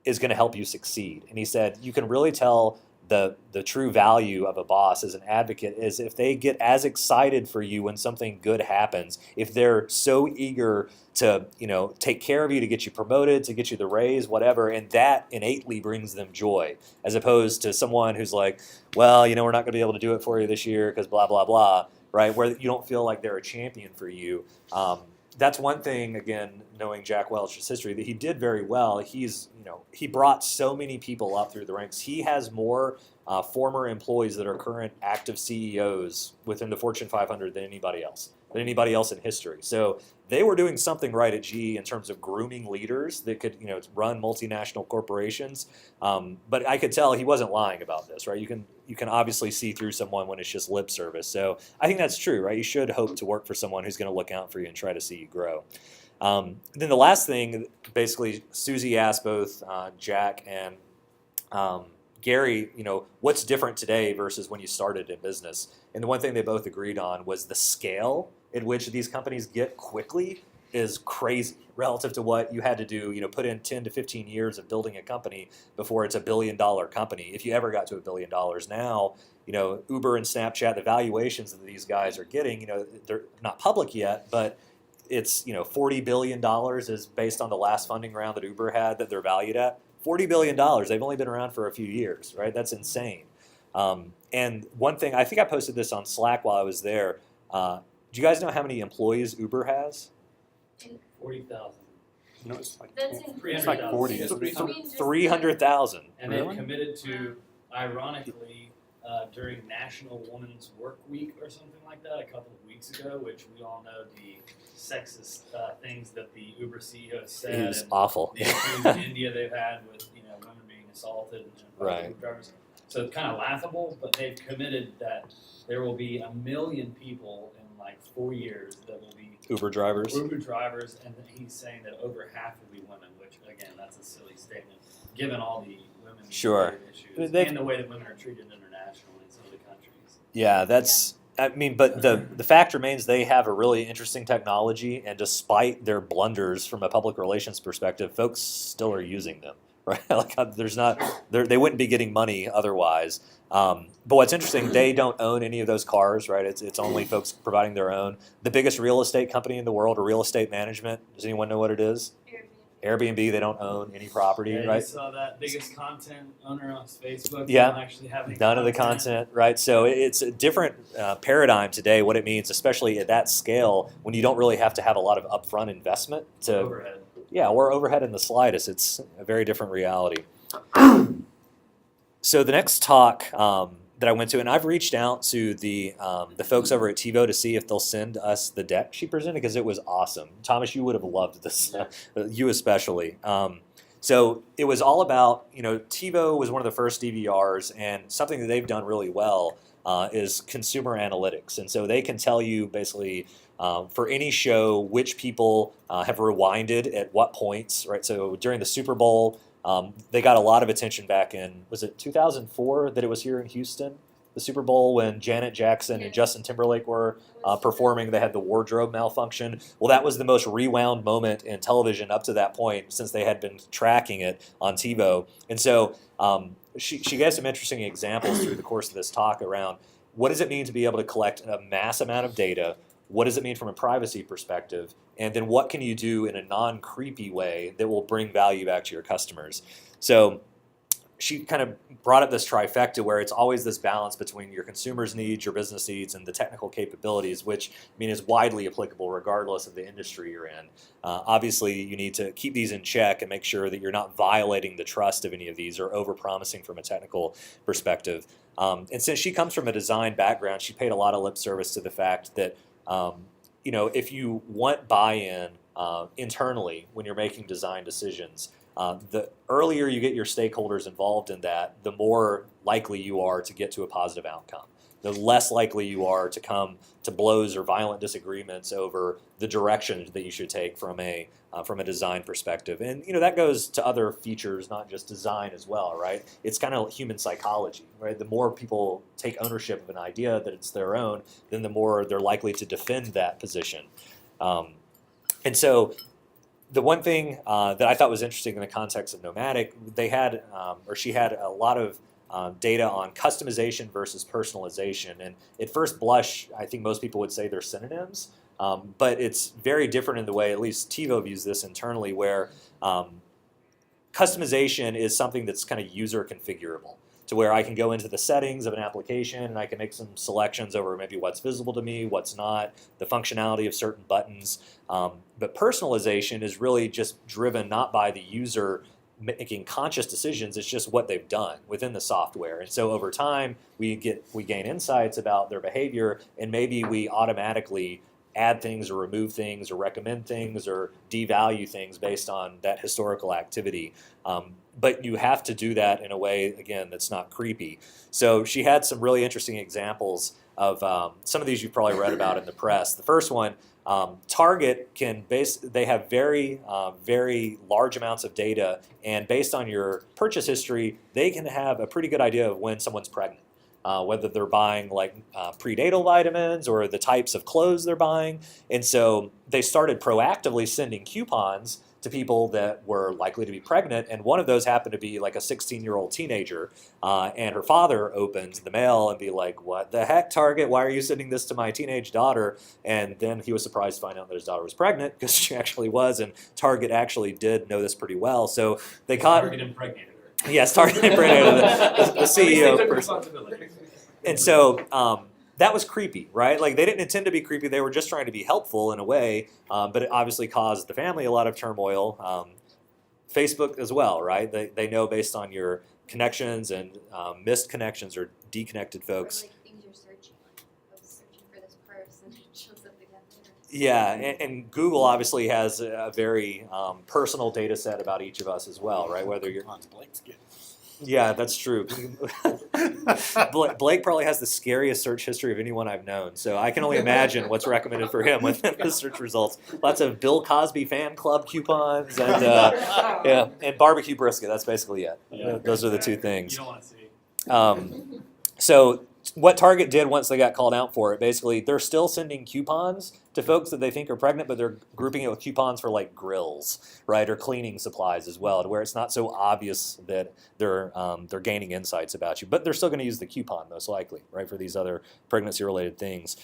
is going to help you succeed. And he said, you can really tell the true value of a boss as an advocate is if they get as excited for you when something good happens, if they're so eager to, take care of you, to get you promoted, to get you the raise, whatever, and that innately brings them joy, as opposed to someone who's like, well, we're not going to be able to do it for you this year because blah, blah, blah, right? Where you don't feel like they're a champion for you. That's one thing, again, knowing Jack Welch's history, that he did very well. He brought so many people up through the ranks. He has more former employees that are current active CEOs within the Fortune 500 than anybody else in history. So they were doing something right at GE in terms of grooming leaders that could, run multinational corporations. But I could tell he wasn't lying about this, right? You can obviously see through someone when it's just lip service. So I think that's true, right? You should hope to work for someone who's going to look out for you and try to see you grow. Then the last thing, basically, Susie asked both Jack and Gary, what's different today versus when you started in business? And the one thing they both agreed on was the scale at which these companies get quickly is crazy relative to what you had to do, put in 10 to 15 years of building a company before it's $1 billion company. If you ever got to $1 billion now, Uber and Snapchat, the valuations that these guys are getting, they're not public yet, but it's, $40 billion is based on the last funding round that Uber had that they're valued at. $40 billion. They've only been around for a few years, right? That's insane. And one thing, I think I posted this on Slack while I was there. Do you guys know how many employees Uber has? 40,000. No, it's like That's it's like 40. Isn't it? 300,000. And they've committed to, ironically, during National Women's Work Week or something like that a couple of weeks ago, which we all know the sexist things that the Uber CEO said. It was and awful. the issues in India they've had with women being assaulted and Right. Uber drivers. So it's kind of laughable, but they've committed that there will be 1 million people in like 4 years that will be Uber drivers. Uber drivers, and he's saying that over half will be women, which again, that's a silly statement given all the women's Sure. issues They've- and the way that women are treated internationally in some of the countries. Yeah, but the fact remains they have a really interesting technology, and despite their blunders from a public relations perspective, folks still are using them, right? Like they wouldn't be getting money otherwise. But what's interesting, they don't own any of those cars, right? It's only folks providing their own. The biggest real estate company in the world, or real estate management, does anyone know what it is? Airbnb, they don't own any property, Yeah, right? you saw that biggest content owner on Facebook. Yeah. Don't actually have any None of the content, right? So it's a different paradigm today, what it means, especially at that scale, when you don't really have to have a lot of upfront investment to, overhead. yeah, or overhead in the slightest. It's a very different reality. So the next talk that I went to, and I've reached out to the folks over at TiVo to see if they'll send us the deck she presented, because it was awesome. Thomas, you would have loved this, you especially. So it was all about, TiVo was one of the first DVRs, and something that they've done really well is consumer analytics. And so they can tell you basically for any show which people have rewinded at what points, right? So during the Super Bowl, they got a lot of attention back in, was it 2004 that it was here in Houston? The Super Bowl when Janet Jackson and Justin Timberlake were performing, they had the wardrobe malfunction. Well, that was the most rewound moment in television up to that point since they had been tracking it on TiVo. And so she gave some interesting examples through the course of this talk around what does it mean to be able to collect a mass amount of data? What does it mean from a privacy perspective? And then what can you do in a non-creepy way that will bring value back to your customers? So she kind of brought up this trifecta where it's always this balance between your consumers' needs, your business needs, and the technical capabilities, which is widely applicable regardless of the industry you're in. Obviously, you need to keep these in check and make sure that you're not violating the trust of any of these or over-promising from a technical perspective. And since she comes from a design background, she paid a lot of lip service to the fact that if you want buy-in internally when you're making design decisions, the earlier you get your stakeholders involved in that, the more likely you are to get to a positive outcome. The less likely you are to come to blows or violent disagreements over the direction that you should take from a design perspective. And that goes to other features, not just design as well, right? It's kind of human psychology, right? The more people take ownership of an idea that it's their own, then the more they're likely to defend that position. And so the one thing that I thought was interesting in the context of Nomadic, she had a lot of data on customization versus personalization. And at first blush, I think most people would say they're synonyms, but it's very different in the way, at least TiVo views this internally, where customization is something that's kind of user configurable, to where I can go into the settings of an application and I can make some selections over maybe what's visible to me, what's not, the functionality of certain buttons. But personalization is really just driven not by the user making conscious decisions, it's just what they've done within the software. And so over time, we gain insights about their behavior, and maybe we automatically add things or remove things or recommend things or devalue things based on that historical activity. But you have to do that in a way, again, that's not creepy. So she had some really interesting examples of some of these you've probably read about in the press. The first one, Target they have very, very large amounts of data, and based on your purchase history, they can have a pretty good idea of when someone's pregnant. Whether they're buying prenatal vitamins or the types of clothes they're buying. And so they started proactively sending coupons to people that were likely to be pregnant, and one of those happened to be like a 16-year-old teenager, and her father opens the mail and be like, what the heck, Target, why are you sending this to my teenage daughter? And then he was surprised to find out that his daughter was pregnant, because she actually was, and Target actually did know this pretty well. So they caught... Target impregnated her. Yes, Target impregnated the CEO person. Responsibility. And so that was creepy, right? Like, they didn't intend to be creepy. They were just trying to be helpful in a way, but it obviously caused the family a lot of turmoil. Facebook as well, right? They know based on your connections and missed connections or deconnected folks. Or like things you're searching. I was searching for this purse and it shows up again later. Yeah, and Google obviously has a very personal data set about each of us as well, right? Whether you're on Blake's get. Yeah, that's true. Blake probably has the scariest search history of anyone I've known, so I can only imagine what's recommended for him within the search results. Lots of Bill Cosby fan club coupons and and barbecue brisket. That's basically it. Yeah. Those are the two things. You don't want to see. So what Target did once they got called out for it, basically, they're still sending coupons to folks that they think are pregnant, but they're grouping it with coupons for like grills, right, or cleaning supplies as well, to where it's not so obvious that they're gaining insights about you. But they're still going to use the coupon most likely, right, for these other pregnancy-related things.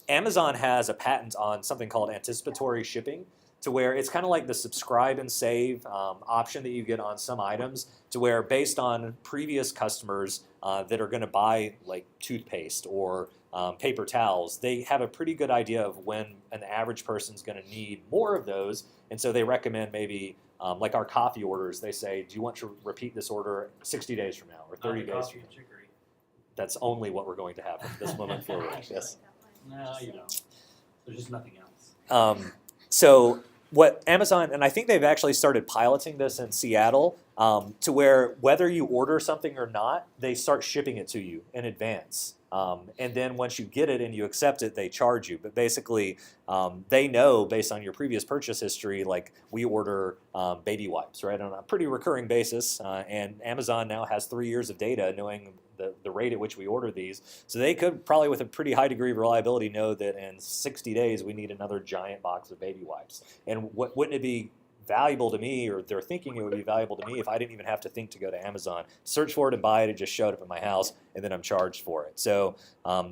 Amazon has a patent on something called anticipatory shipping, to where it's kind of like the subscribe and save option that you get on some items, to where based on previous customers that are going to buy like toothpaste or paper towels, they have a pretty good idea of when an average person's going to need more of those, and so they recommend maybe like our coffee orders, they say, do you want to repeat this order 60 days from now or 30 days from now? That's only what we're going to have from this moment forward. Yes. No, you don't. There's just nothing else. So what Amazon, and I think they've actually started piloting this in Seattle, to where whether you order something or not, they start shipping it to you in advance. And then once you get it and you accept it, they charge you. But basically, they know based on your previous purchase history, like we order baby wipes, right, on a pretty recurring basis. And Amazon now has 3 years of data knowing the rate at which we order these. So they could probably with a pretty high degree of reliability know that in 60 days we need another giant box of baby wipes. And wouldn't it be valuable to me, or they're thinking it would be valuable to me if I didn't even have to think to go to Amazon, search for it and buy it. It just showed up at my house and then I'm charged for it. So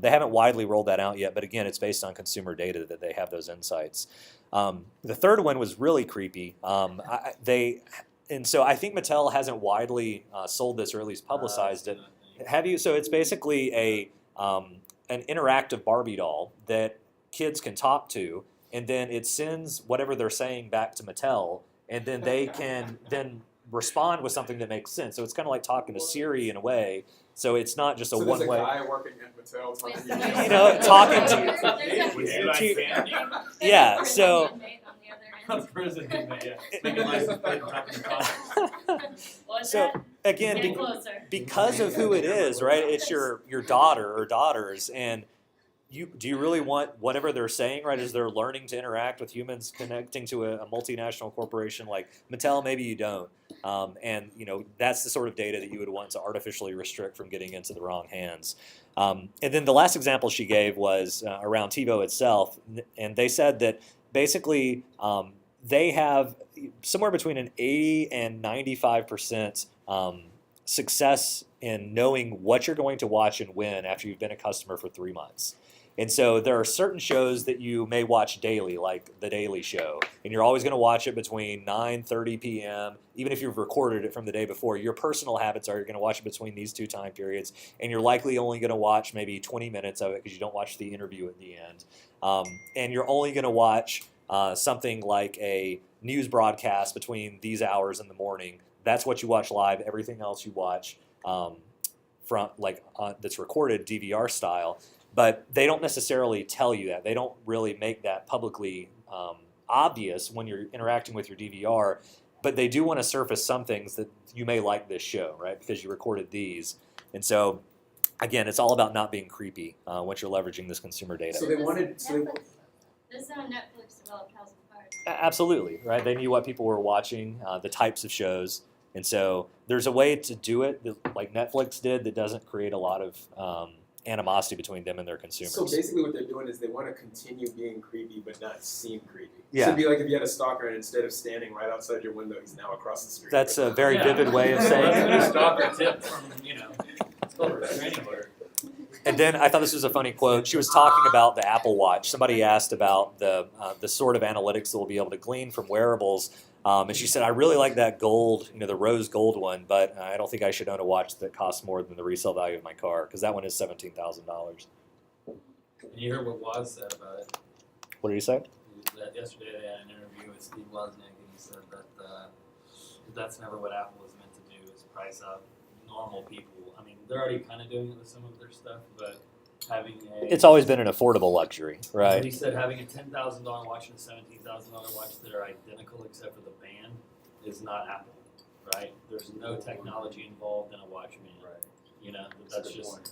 they haven't widely rolled that out yet, but again, it's based on consumer data that they have those insights. The third one was really creepy. So I think Mattel hasn't widely sold this or at least publicized it. Have you? So it's basically an interactive Barbie doll that kids can talk to, and then it sends whatever they're saying back to Mattel, and then they can then respond with something that makes sense. So it's kind of like talking to Siri in a way. So it's not just a one-way. So there's a guy working at Mattel talking to you. You know, talking to you. Yeah. So. Prison inmate, yeah. Making license plate and talking to cops. So again, because of who it is, right? It's your daughter or daughters, and do you really want whatever they're saying, right? As they're learning to interact with humans, connecting to a multinational corporation like Mattel? Maybe you don't, and that's the sort of data that you would want to artificially restrict from getting into the wrong hands. And then the last example she gave was around TiVo itself, and they said that basically they have somewhere between an 80 and 95% success in knowing what you're going to watch and when after you've been a customer for 3 months. And so there are certain shows that you may watch daily, like The Daily Show, and you're always going to watch it between 9:30 p.m., even if you've recorded it from the day before. Your personal habits are you're going to watch it between these two time periods, and you're likely only going to watch maybe 20 minutes of it because you don't watch the interview at the end. And you're only going to watch something like a news broadcast between these hours in the morning. That's what you watch live. Everything else you watch that's recorded DVR style. But they don't necessarily tell you that. They don't really make that publicly obvious when you're interacting with your DVR. But they do want to surface some things that you may like this show, right? Because you recorded these. And so, again, it's all about not being creepy once you're leveraging this consumer data. So they wanted. This is how Netflix developed House of Cards. Absolutely, right? They knew what people were watching, the types of shows. And so there's a way to do it that, like Netflix did, that doesn't create a lot of animosity between them and their consumers. So basically what they're doing is they want to continue being creepy but not seem creepy. Yeah. So it'd be like if you had a stalker and instead of standing right outside your window, he's now across the street. That's a very vivid way of saying That's a it. new stalker tip from, anywhere. And then I thought this was a funny quote. She was talking about the Apple Watch. Somebody asked about the sort of analytics that we'll be able to glean from wearables. And she said, I really like that gold, the rose gold one, but I don't think I should own a watch that costs more than the resale value of my car, because that one is $17,000. And you heard what Woz said about it. What did he say? That yesterday they had an interview with Steve Wozniak, and he said that that's never what Apple was meant to do, is price up normal people. I mean, they're already kind of doing it with some of their stuff, but having It's always been an affordable luxury, right? He said having a $10,000 watch and a $17,000 watch that are identical except for the band is not Apple, right? There's no technology involved in a watch band. Right. That's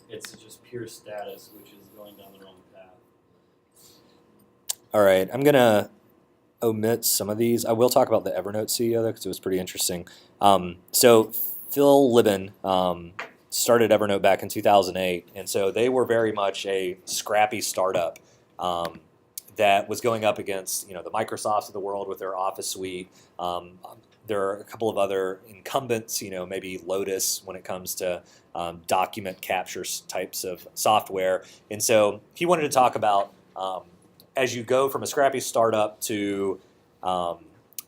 it's just pure status, which is going down the wrong path. All right, I'm gonna omit some of these. I will talk about the Evernote CEO though, because it was pretty interesting. So Phil Libin started Evernote back in 2008, and so they were very much a scrappy startup that was going up against the Microsofts of the world with their Office suite. There are a couple of other incumbents, maybe Lotus when it comes to document capture types of software. And so he wanted to talk about as you go from a scrappy startup to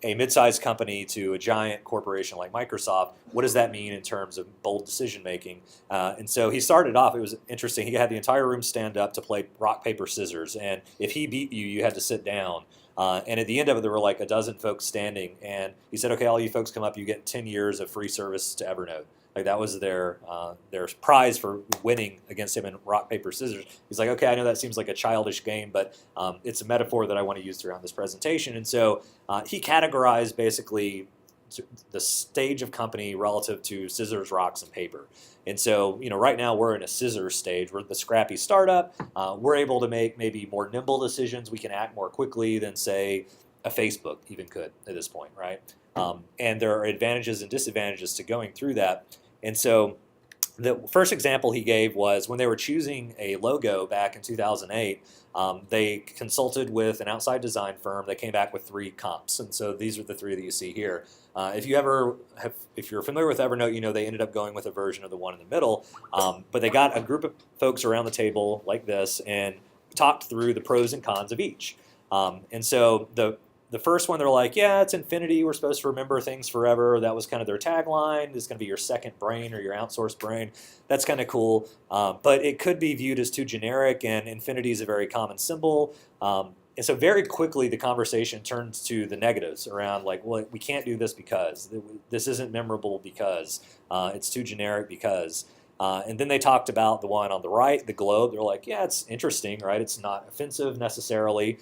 a mid-sized company to a giant corporation like Microsoft, what does that mean in terms of bold decision making? And so he started off, it was interesting, he had the entire room stand up to play rock, paper, scissors, and if he beat you, you had to sit down. And at the end of it, there were like a dozen folks standing, and he said, okay, all you folks come up, you get 10 years of free service to Evernote. Like that was their prize for winning against him in rock, paper, scissors. He's like, okay, I know that seems like a childish game, but it's a metaphor that I want to use throughout this presentation. And so he categorized basically the stage of company relative to scissors, rocks, and paper. And so, right now we're in a scissors stage. We're the scrappy startup. We're able to make maybe more nimble decisions. We can act more quickly than, say, a Facebook even could at this point, right? And there are advantages and disadvantages to going through that. And so the first example he gave was when they were choosing a logo back in 2008, they consulted with an outside design firm. They came back with 3 comps. And so these are the 3 that you see here. If you're familiar with Evernote, they ended up going with a version of the one in the middle. But they got a group of folks around the table like this and talked through the pros and cons of each. And so the first one, they're like, yeah, it's infinity. We're supposed to remember things forever. That was kind of their tagline. It's going to be your second brain or your outsourced brain. That's kind of cool. But it could be viewed as too generic, and infinity is a very common symbol. And so very quickly, the conversation turns to the negatives around like, well, we can't do this because. This isn't memorable because. It's too generic because. And then they talked about the one on the right, the globe. They're like, yeah, it's interesting, right? It's not offensive necessarily.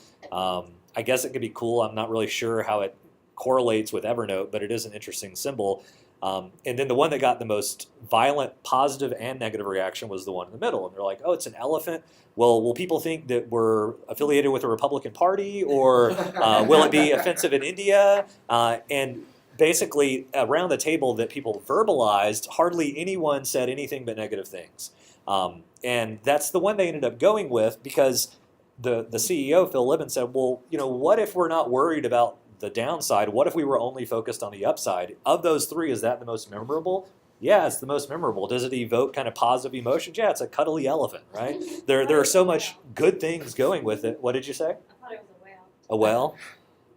I guess it could be cool. I'm not really sure how it correlates with Evernote, but it is an interesting symbol. And then the one that got the most violent positive and negative reaction was the one in the middle. And they're like, oh, it's an elephant. Well, will people think that we're affiliated with the Republican Party, or will it be offensive in India? And basically, around the table that people verbalized, hardly anyone said anything but negative things. And that's the one they ended up going with because the CEO, Phil Libben, said, well, what if we're not worried about the downside? What if we were only focused on the upside? Of those 3, is that the most memorable? Yeah, it's the most memorable. Does it evoke kind of positive emotions? Yeah, it's a cuddly elephant, right? There are so much good things going with it. What did you say? I thought it was a whale. A whale?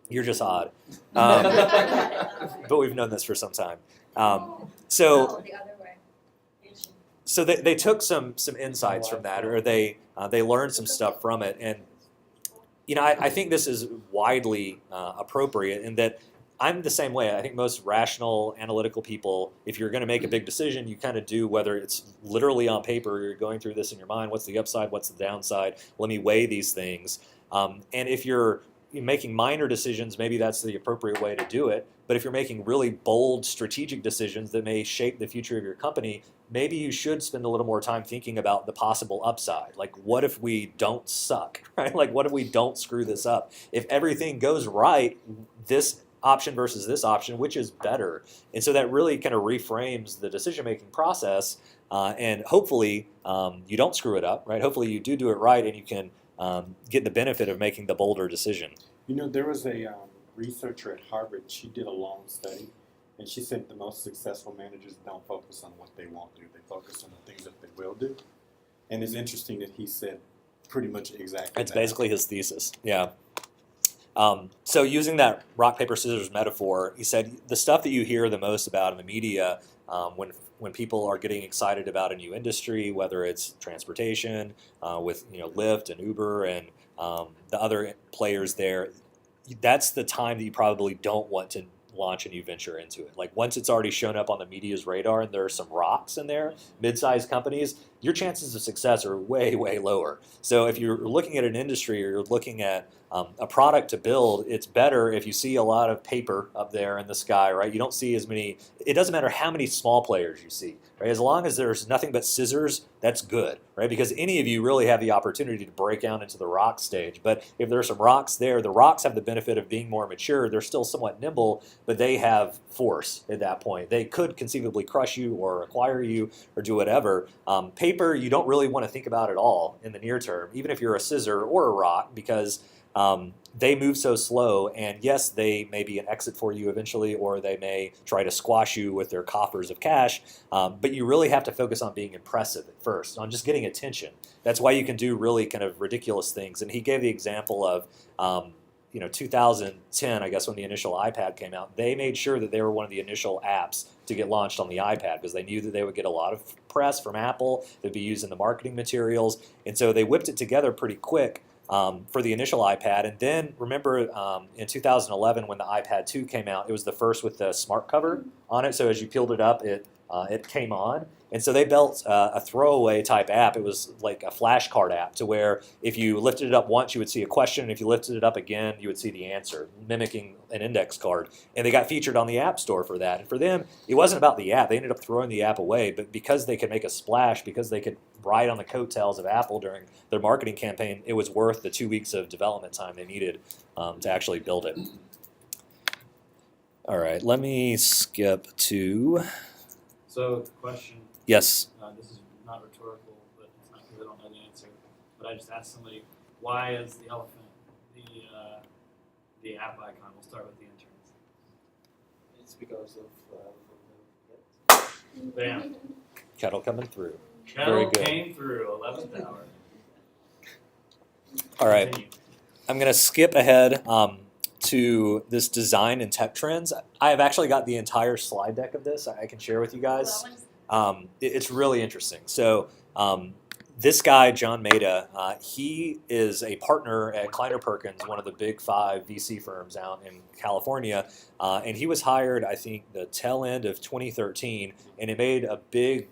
You're just odd. But we've known this for some time. So the other way. So they took some insights from that, or they learned some stuff from it, and I think this is widely appropriate in that I'm the same way. I think most rational, analytical people, if you're going to make a big decision, you kind of do, whether it's literally on paper or you're going through this in your mind. What's the upside? What's the downside? Let me weigh these things. And if you're making minor decisions, maybe that's the appropriate way to do it. But if you're making really bold strategic decisions that may shape the future of your company, maybe you should spend a little more time thinking about the possible upside. Like, what if we don't suck, right? Like, what if we don't screw this up? If everything goes right, this option versus this option, which is better? And so that really kind of reframes the decision-making process, and hopefully you don't screw it up, right? Hopefully you do it right, and you can get the benefit of making the bolder decision. There was a researcher at Harvard. She did a long study, and she said the most successful managers don't focus on what they won't do. They focus on the things that they will do. And it's interesting that he said pretty much exactly It's that. basically his thesis, yeah. So using that rock, paper, scissors metaphor, he said the stuff that you hear the most about in the media when people are getting excited about a new industry, whether it's transportation with Lyft and Uber and the other players there, that's the time that you probably don't want to launch a new venture into it. Like, once it's already shown up on the media's radar and there are some rocks in there, mid-sized companies, your chances of success are way, way lower. So if you're looking at an industry or you're looking at a product to build, it's better if you see a lot of paper up there in the sky, right? You don't see as many, it doesn't matter how many small players you see, right? As long as there's nothing but scissors, that's good, right? Because any of you really have the opportunity to break out into the rock stage. But if there's some rocks there, the rocks have the benefit of being more mature. They're still somewhat nimble, but they have force at that point. They could conceivably crush you or acquire you or do whatever. Paper, you don't really want to think about at all in the near term, even if you're a scissor or a rock, because they move so slow, and yes, they may be an exit for you eventually, or they may try to squash you with their coffers of cash, but you really have to focus on being impressive at first, on just getting attention. That's why you can do really kind of ridiculous things. And he gave the example of 2010, I guess, when the initial iPad came out. They made sure that they were one of the initial apps to get launched on the iPad because they knew that they would get a lot of press from Apple. They'd be used in the marketing materials, and so they whipped it together pretty quick for the initial iPad. And then remember in 2011 when the iPad 2 came out, it was the first with the smart cover on it. So as you peeled it up, it came on. And so they built a throwaway type app. It was like a flashcard app to where if you lifted it up once, you would see a question. And if you lifted it up again, you would see the answer, mimicking an index card. And they got featured on the App Store for that. And for them, it wasn't about the app. They ended up throwing the app away. But because they could make a splash, because they could ride on the coattails of Apple during their marketing campaign, it was worth the 2 weeks of development time they needed to actually build it. All right, let me skip to, So, question. yes. This is not rhetorical, but it's not because I don't know the answer. But I just asked somebody, why is the elephant the app icon? We'll start with the interns. It's because of Bam. Kettle coming through. Kettle Very good. came through, 11th hour. All right, Continue. I'm going to skip ahead to this design and tech trends. I have actually got the entire slide deck of this I can share with you guys. It's really interesting. So this guy, John Maeda, he is a partner at Kleiner Perkins, one of the big 5 VC firms out in California. And he was hired, I think, the tail end of 2013, and it made a big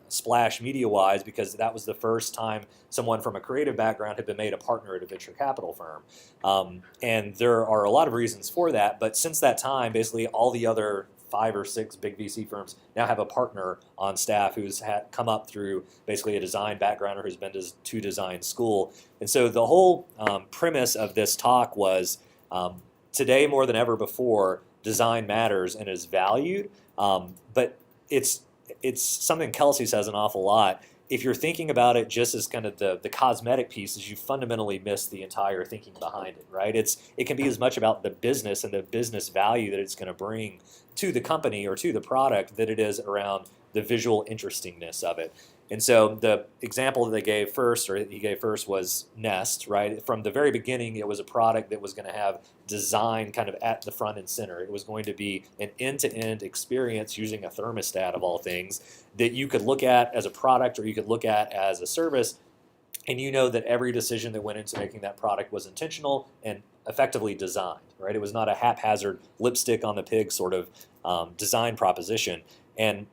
splash media-wise because that was the first time someone from a creative background had been made a partner at a venture capital firm. And there are a lot of reasons for that, but since that time, basically all the other 5 or 6 big VC firms now have a partner on staff who's come up through basically a design background or who's been to design school. And so the whole premise of this talk was today more than ever before, design matters and is valued, but it's something Kelsey says an awful lot. If you're thinking about it just as kind of the cosmetic pieces, you fundamentally miss the entire thinking behind it, right? It can be as much about the business and the business value that it's going to bring to the company or to the product that it is around the visual interestingness of it. And so the example that he gave first was Nest, right? From the very beginning, it was a product that was going to have design kind of at the front and center. It was going to be an end-to-end experience using a thermostat of all things that you could look at as a product or you could look at as a service, and you know that every decision that went into making that product was intentional and effectively designed, right? It was not a haphazard lipstick on the pig sort of design proposition. And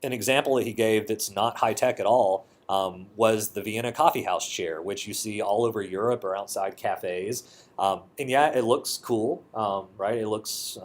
an example that he gave that's not high-tech at all was the Vienna coffee house chair, which you see all over Europe or outside cafes. And yeah, it looks cool, right? It looks,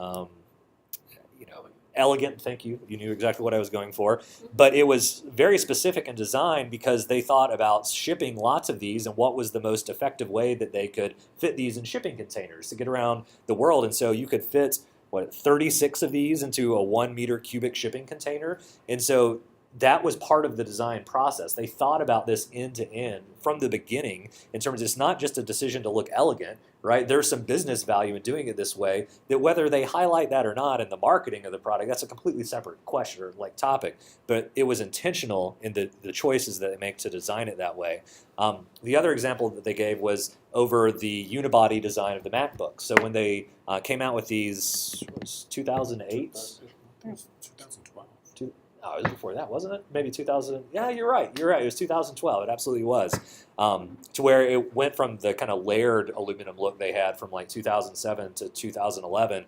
elegant. Thank you. You knew exactly what I was going for. But it was very specific in design because they thought about shipping lots of these and what was the most effective way that they could fit these in shipping containers to get around the world. And so you could fit 36 of these into a 1 meter cubic shipping container. And so that was part of the design process. They thought about this end to end from the beginning in terms of it's not just a decision to look elegant, right? There's some business value in doing it this way that whether they highlight that or not in the marketing of the product, that's a completely separate question or topic. But it was intentional in the choices that they make to design it that way. The other example that they gave was over the unibody design of the MacBook. So when they came out with these, it was 2008? I think it was 2012. No, it was before that, wasn't it? Maybe 2000. Yeah, you're right. It was 2012. It absolutely was. To where it went from the kind of layered aluminum look they had from 2007 to 2011.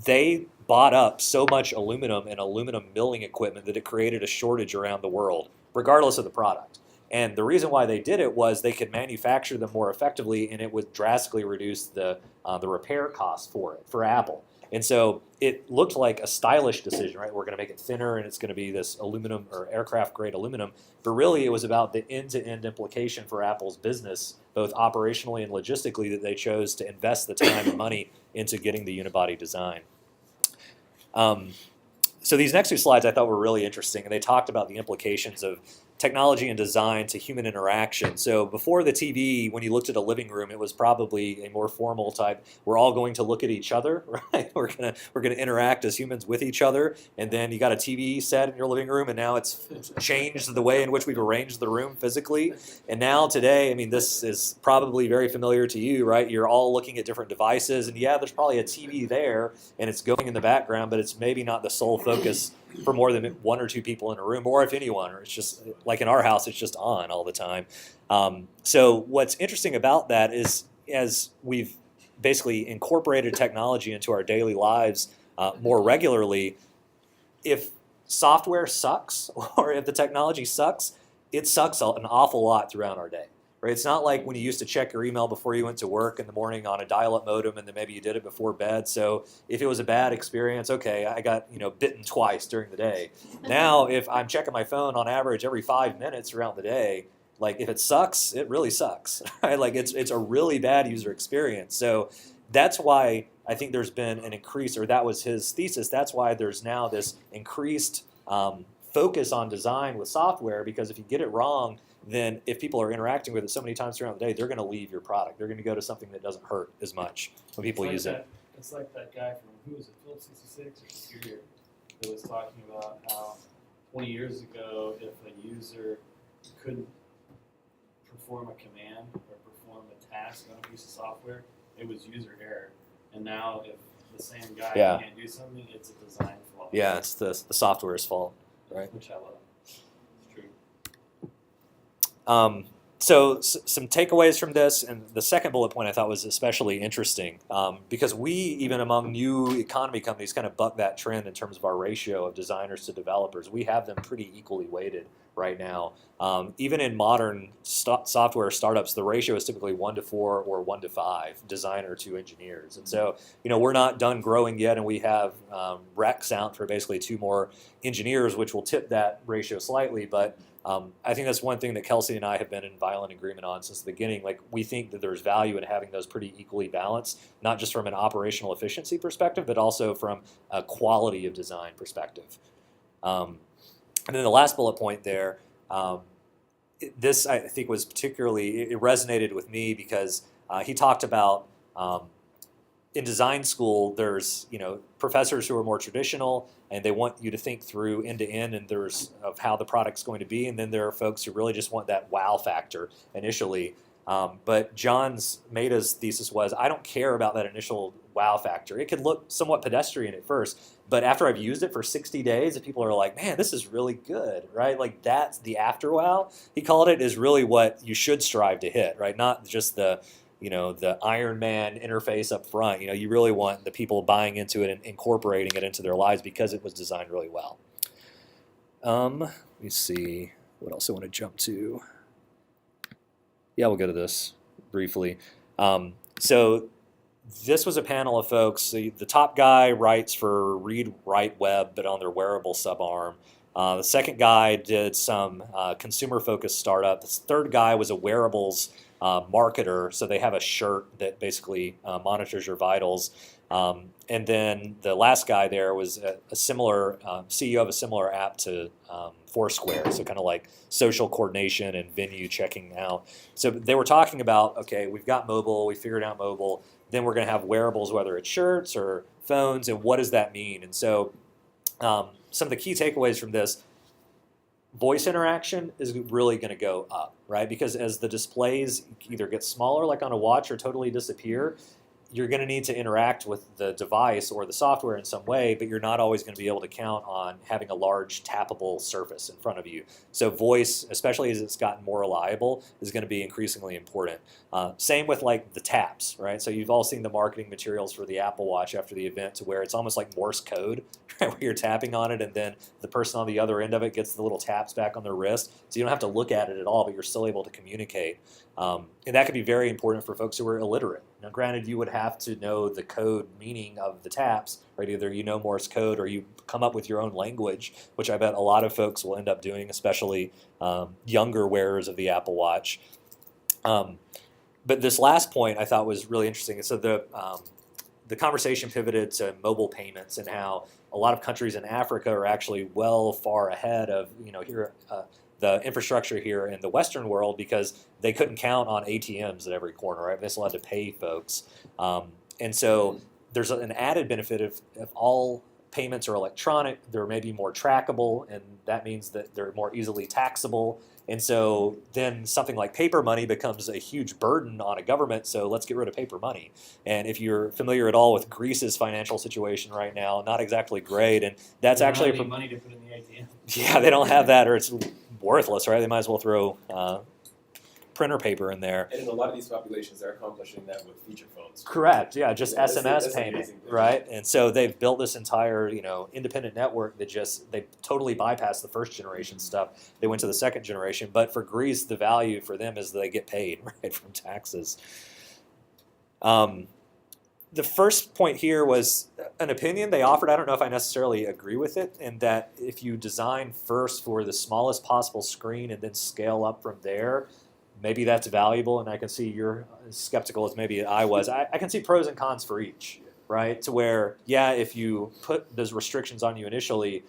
They bought up so much aluminum and aluminum milling equipment that it created a shortage around the world, regardless of the product. And the reason why they did it was they could manufacture them more effectively, and it would drastically reduce the repair costs for Apple. And so it looked like a stylish decision, right? We're going to make it thinner and it's going to be this aluminum or aircraft grade aluminum. But really it was about the end-to-end implication for Apple's business, both operationally and logistically, that they chose to invest the time and money into getting the unibody design. So these next 2 slides I thought were really interesting, and they talked about the implications of technology and design to human interaction. So before the TV, when you looked at a living room, it was probably a more formal type. We're all going to look at each other, right? We're gonna interact as humans with each other. And then you got a TV set in your living room, and now it's changed the way in which we've arranged the room physically. And now today, I mean, this is probably very familiar to you, right? You're all looking at different devices, and yeah, there's probably a TV there, and it's going in the background, but it's maybe not the sole focus for more than 1 or 2 people in a room, or if anyone, or it's just like in our house, it's just on all the time. So what's interesting about that is as we've basically incorporated technology into our daily lives more regularly, if software sucks or if the technology sucks, it sucks an awful lot throughout our day. Right? It's not like when you used to check your email before you went to work in the morning on a dial-up modem, and then maybe you did it before bed. So if it was a bad experience, okay, I got bitten twice during the day. Now, if I'm checking my phone on average every 5 minutes throughout the day, like if it sucks, it really sucks. Right? Like it's a really bad user experience. So that's why I think there's been an increase, or that was his thesis. That's why there's now this increased focus on design with software, because if you get it wrong, then if people are interacting with it so many times throughout the day, they're going to leave your product. They're going to go to something that doesn't hurt as much when people use it. It's like that guy from, who was it, Phillips 66 or Superior, that was talking about how 20 years ago, if a user couldn't perform a command or perform a task on a piece of software, it was user error. And now if the same guy can't do something, it's a design flaw. Yeah, it's the software's fault, right? Which I love. It's true. So some takeaways from this, and the second bullet point I thought was especially interesting, because we, even among new economy companies, kind of buck that trend in terms of our ratio of designers to developers. We have them pretty equally weighted right now. Even in modern software startups, the ratio is typically 1-4 or 1-5 designer to engineers. And so, we're not done growing yet, and we have recs out for basically 2 more engineers, which will tip that ratio slightly, but I think that's one thing that Kelsey and I have been in violent agreement on since the beginning. Like, we think that there's value in having those pretty equally balanced, not just from an operational efficiency perspective, but also from a quality of design perspective. And then the last bullet point there, this I think was particularly, it resonated with me because he talked about in design school, there's professors who are more traditional, and they want you to think through end to end, and there's of how the product's going to be, and then there are folks who really just want that wow factor initially. But John's Maida's thesis was, I don't care about that initial wow factor. It could look somewhat pedestrian at first, but after I've used it for 60 days, if people are like, man, this is really good, right? Like, that's the after wow, he called it, is really what you should strive to hit, right? Not just the Iron Man interface up front. You really want the people buying into it and incorporating it into their lives because it was designed really well. Let me see what else I want to jump to. Yeah, we'll go to this briefly. So this was a panel of folks. The top guy writes for Read Write Web, but on their wearable subarm. The second guy did some consumer-focused startup. The third guy was a wearables marketer, so they have a shirt that basically monitors your vitals. And then the last guy there was a similar CEO of a similar app to Foursquare, so kind of like social coordination and venue checking out. So they were talking about, okay, we've got mobile, we figured out mobile, then we're going to have wearables, whether it's shirts or phones, and what does that mean? And so some of the key takeaways from this: voice interaction is really going to go up, right? Because as the displays either get smaller, like on a watch, or totally disappear, you're going to need to interact with the device or the software in some way, but you're not always going to be able to count on having a large tappable surface in front of you. So voice, especially as it's gotten more reliable, is going to be increasingly important. Same with like the taps, right? So you've all seen the marketing materials for the Apple Watch after the event, to where it's almost like Morse code, right? Where you're tapping on it and then the person on the other end of it gets the little taps back on their wrist. So you don't have to look at it at all, but you're still able to communicate. And that could be very important for folks who are illiterate. Now, granted, you would have to know the code meaning of the taps, right? Either you know Morse code or you come up with your own language, which I bet a lot of folks will end up doing, especially younger wearers of the Apple Watch. But this last point I thought was really interesting. So the conversation pivoted to mobile payments and how a lot of countries in Africa are actually well far ahead of here. The infrastructure here in the Western world, because they couldn't count on ATMs at every corner, right? They still had to pay folks. And so there's an added benefit if all payments are electronic, they're maybe more trackable, and that means that they're more easily taxable. And so then something like paper money becomes a huge burden on a government, so let's get rid of paper money. And if you're familiar at all with Greece's financial situation right now, not exactly great, and that's actually money to put in the ATM. Yeah, they don't have that, or it's worthless, right? They might as well throw printer paper in there. And in a lot of these populations, they're accomplishing that with feature phones. Correct. Yeah, just Yeah, that's SMS payment, amazing. right? And so they've built this entire, independent network that they totally bypassed the first generation stuff. They went to the second generation, but for Greece, the value for them is that they get paid, right, from taxes. The first point here was an opinion they offered. I don't know if I necessarily agree with it, in that if you design first for the smallest possible screen and then scale up from there, maybe that's valuable. And I can see you're as skeptical as maybe I was. I can see pros and cons for each, right? To where, yeah, if you put those restrictions on you initially,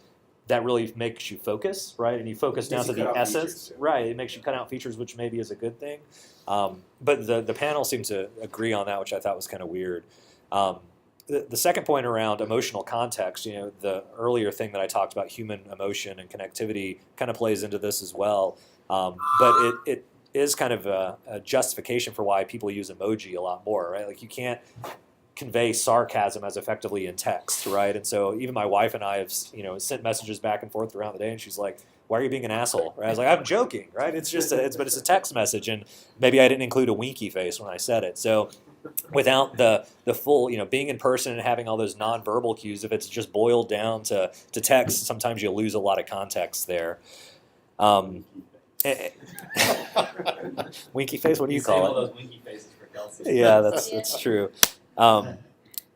that really makes you focus, right? And you focus down to the essence, right? It makes you cut out features, which maybe is a good thing. But the panel seemed to agree on that, which I thought was kind of weird. The second point around emotional context, the earlier thing that I talked about, human emotion and connectivity, kind of plays into this as well. But it is kind of a justification for why people use emoji a lot more, right? Like you can't convey sarcasm as effectively in text, right? And so even my wife and I have, sent messages back and forth throughout the day, and she's like, "Why are you being an asshole?" Right? I was like, "I'm joking," right? It's just but it's a text message, and maybe I didn't include a winky face when I said it. So without the full, being in person and having all those nonverbal cues, if it's just boiled down to text, sometimes you lose a lot of context there. Winky face, what do you call all it? those winky faces for Kelsey. Yeah, that's true.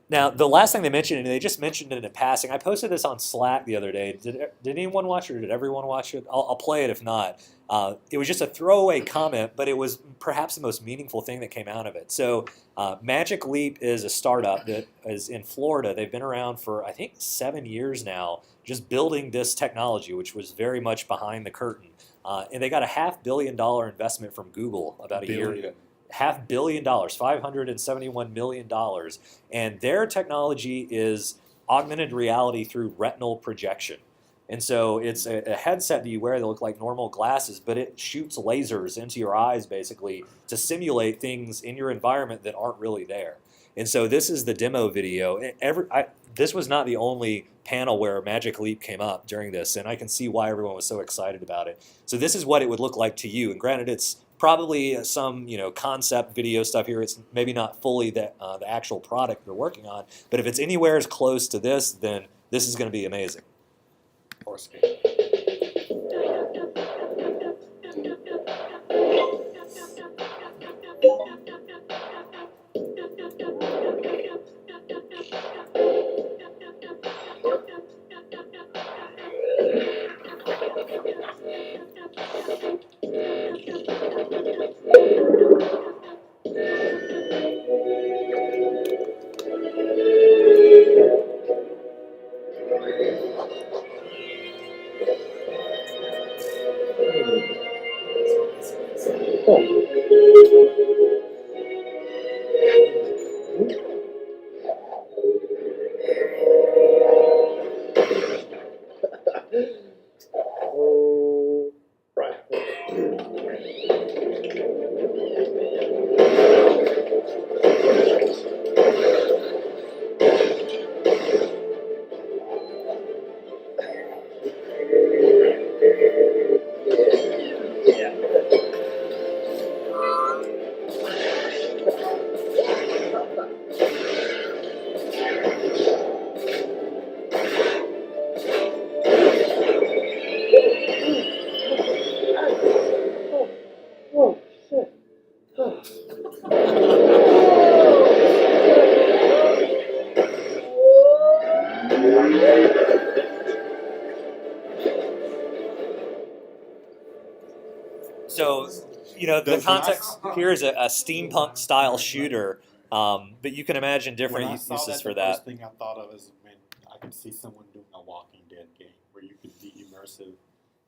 Now, the last thing they mentioned, and they just mentioned it in passing, I posted this on Slack the other day. Did anyone watch it, or did everyone watch it? I'll play it if not. It was just a throwaway comment, but it was perhaps the most meaningful thing that came out of it. So Magic Leap is a startup that is in Florida. They've been around for, I think, 7 years now, just building this technology, which was very much behind the curtain. And they got a $500 million investment from Google about a year ago. $500 million, $571 million. And their technology is augmented reality through retinal projection. And so it's a headset that you wear that look like normal glasses, but it shoots lasers into your eyes basically to simulate things in your environment that aren't really there. And so this is the demo video. This was not the only panel where Magic Leap came up during this, and I can see why everyone was so excited about it. So this is what it would look like to you. And granted, it's probably some concept video stuff here. It's maybe not fully the actual product they're working on, but if it's anywhere as close to this, then this is going to be amazing. So, the context here is a steampunk style shooter, but you can imagine different uses for that. The first thing I thought of is when I could see someone doing a Walking Dead game where you could be immersive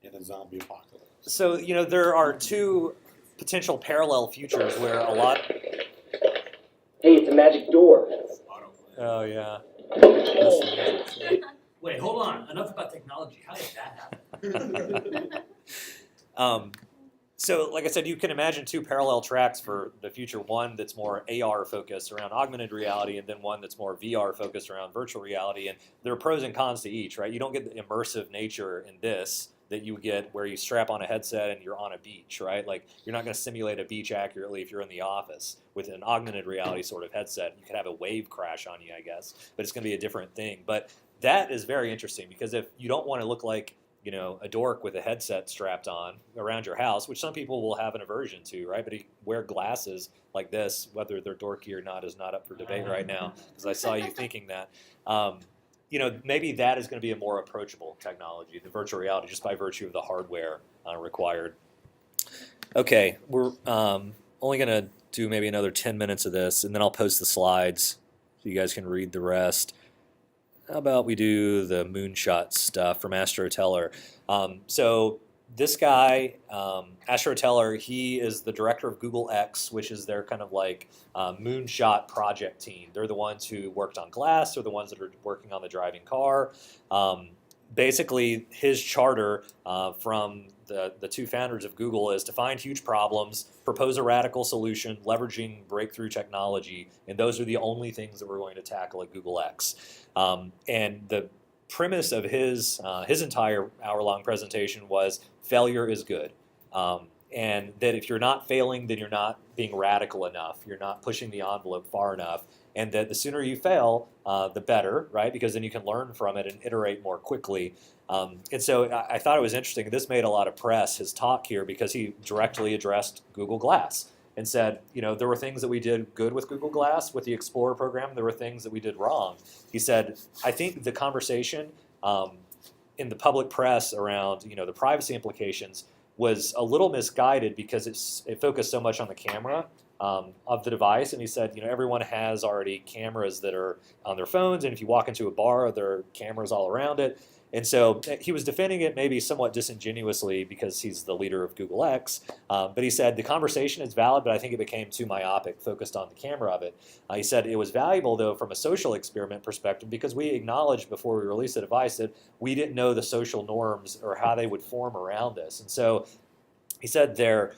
in a zombie apocalypse. So, there are two potential parallel futures where a lot. Hey, it's a magic door. Oh, yeah. Wait, hold on. Enough about technology. How did that happen? So, like I said, you can imagine two parallel tracks for the future. One that's more AR focused around augmented reality, and then one that's more VR focused around virtual reality. And there are pros and cons to each, right? You don't get the immersive nature in this, that you would get where you strap on a headset and you're on a beach, right? Like you're not going to simulate a beach accurately if you're in the office. With an augmented reality sort of headset, you could have a wave crash on you, I guess, but it's going to be a different thing. But that is very interesting because if you don't want to look like a dork with a headset strapped on around your house, which some people will have an aversion to, right? But you wear glasses like this, whether they're dorky or not is not up for debate right now, because I saw you thinking that. Maybe that is going to be a more approachable technology, the virtual reality, just by virtue of the hardware required. Okay, we're only going to do maybe another 10 minutes of this, and then I'll post the slides so you guys can read the rest. How about we do the moonshot stuff from Astro Teller? So this guy, Astro Teller, he is the director of Google X, which is their kind of like moonshot project team. They're the ones who worked on Glass. They're the ones that are working on the driving car. Basically, his charter from the two founders of Google is to find huge problems, propose a radical solution, leveraging breakthrough technology, and those are the only things that we're going to tackle at Google X. And the premise of his entire hour-long presentation was failure is good. And that if you're not failing, then you're not being radical enough. You're not pushing the envelope far enough. And that the sooner you fail, the better, right? Because then you can learn from it and iterate more quickly. And so I thought it was interesting. This made a lot of press, his talk here, because he directly addressed Google Glass and said, there were things that we did good with Google Glass, with the Explorer program. There were things that we did wrong. He said, I think the conversation in the public press around, the privacy implications was a little misguided because it focused so much on the camera of the device. And he said, everyone has already cameras that are on their phones. And if you walk into a bar, there are cameras all around it. And so he was defending it maybe somewhat disingenuously because he's the leader of Google X. But he said the conversation is valid, but I think it became too myopic, focused on the camera of it. He said it was valuable, though, from a social experiment perspective, because we acknowledged before we released the device that we didn't know the social norms or how they would form around this. And so he said their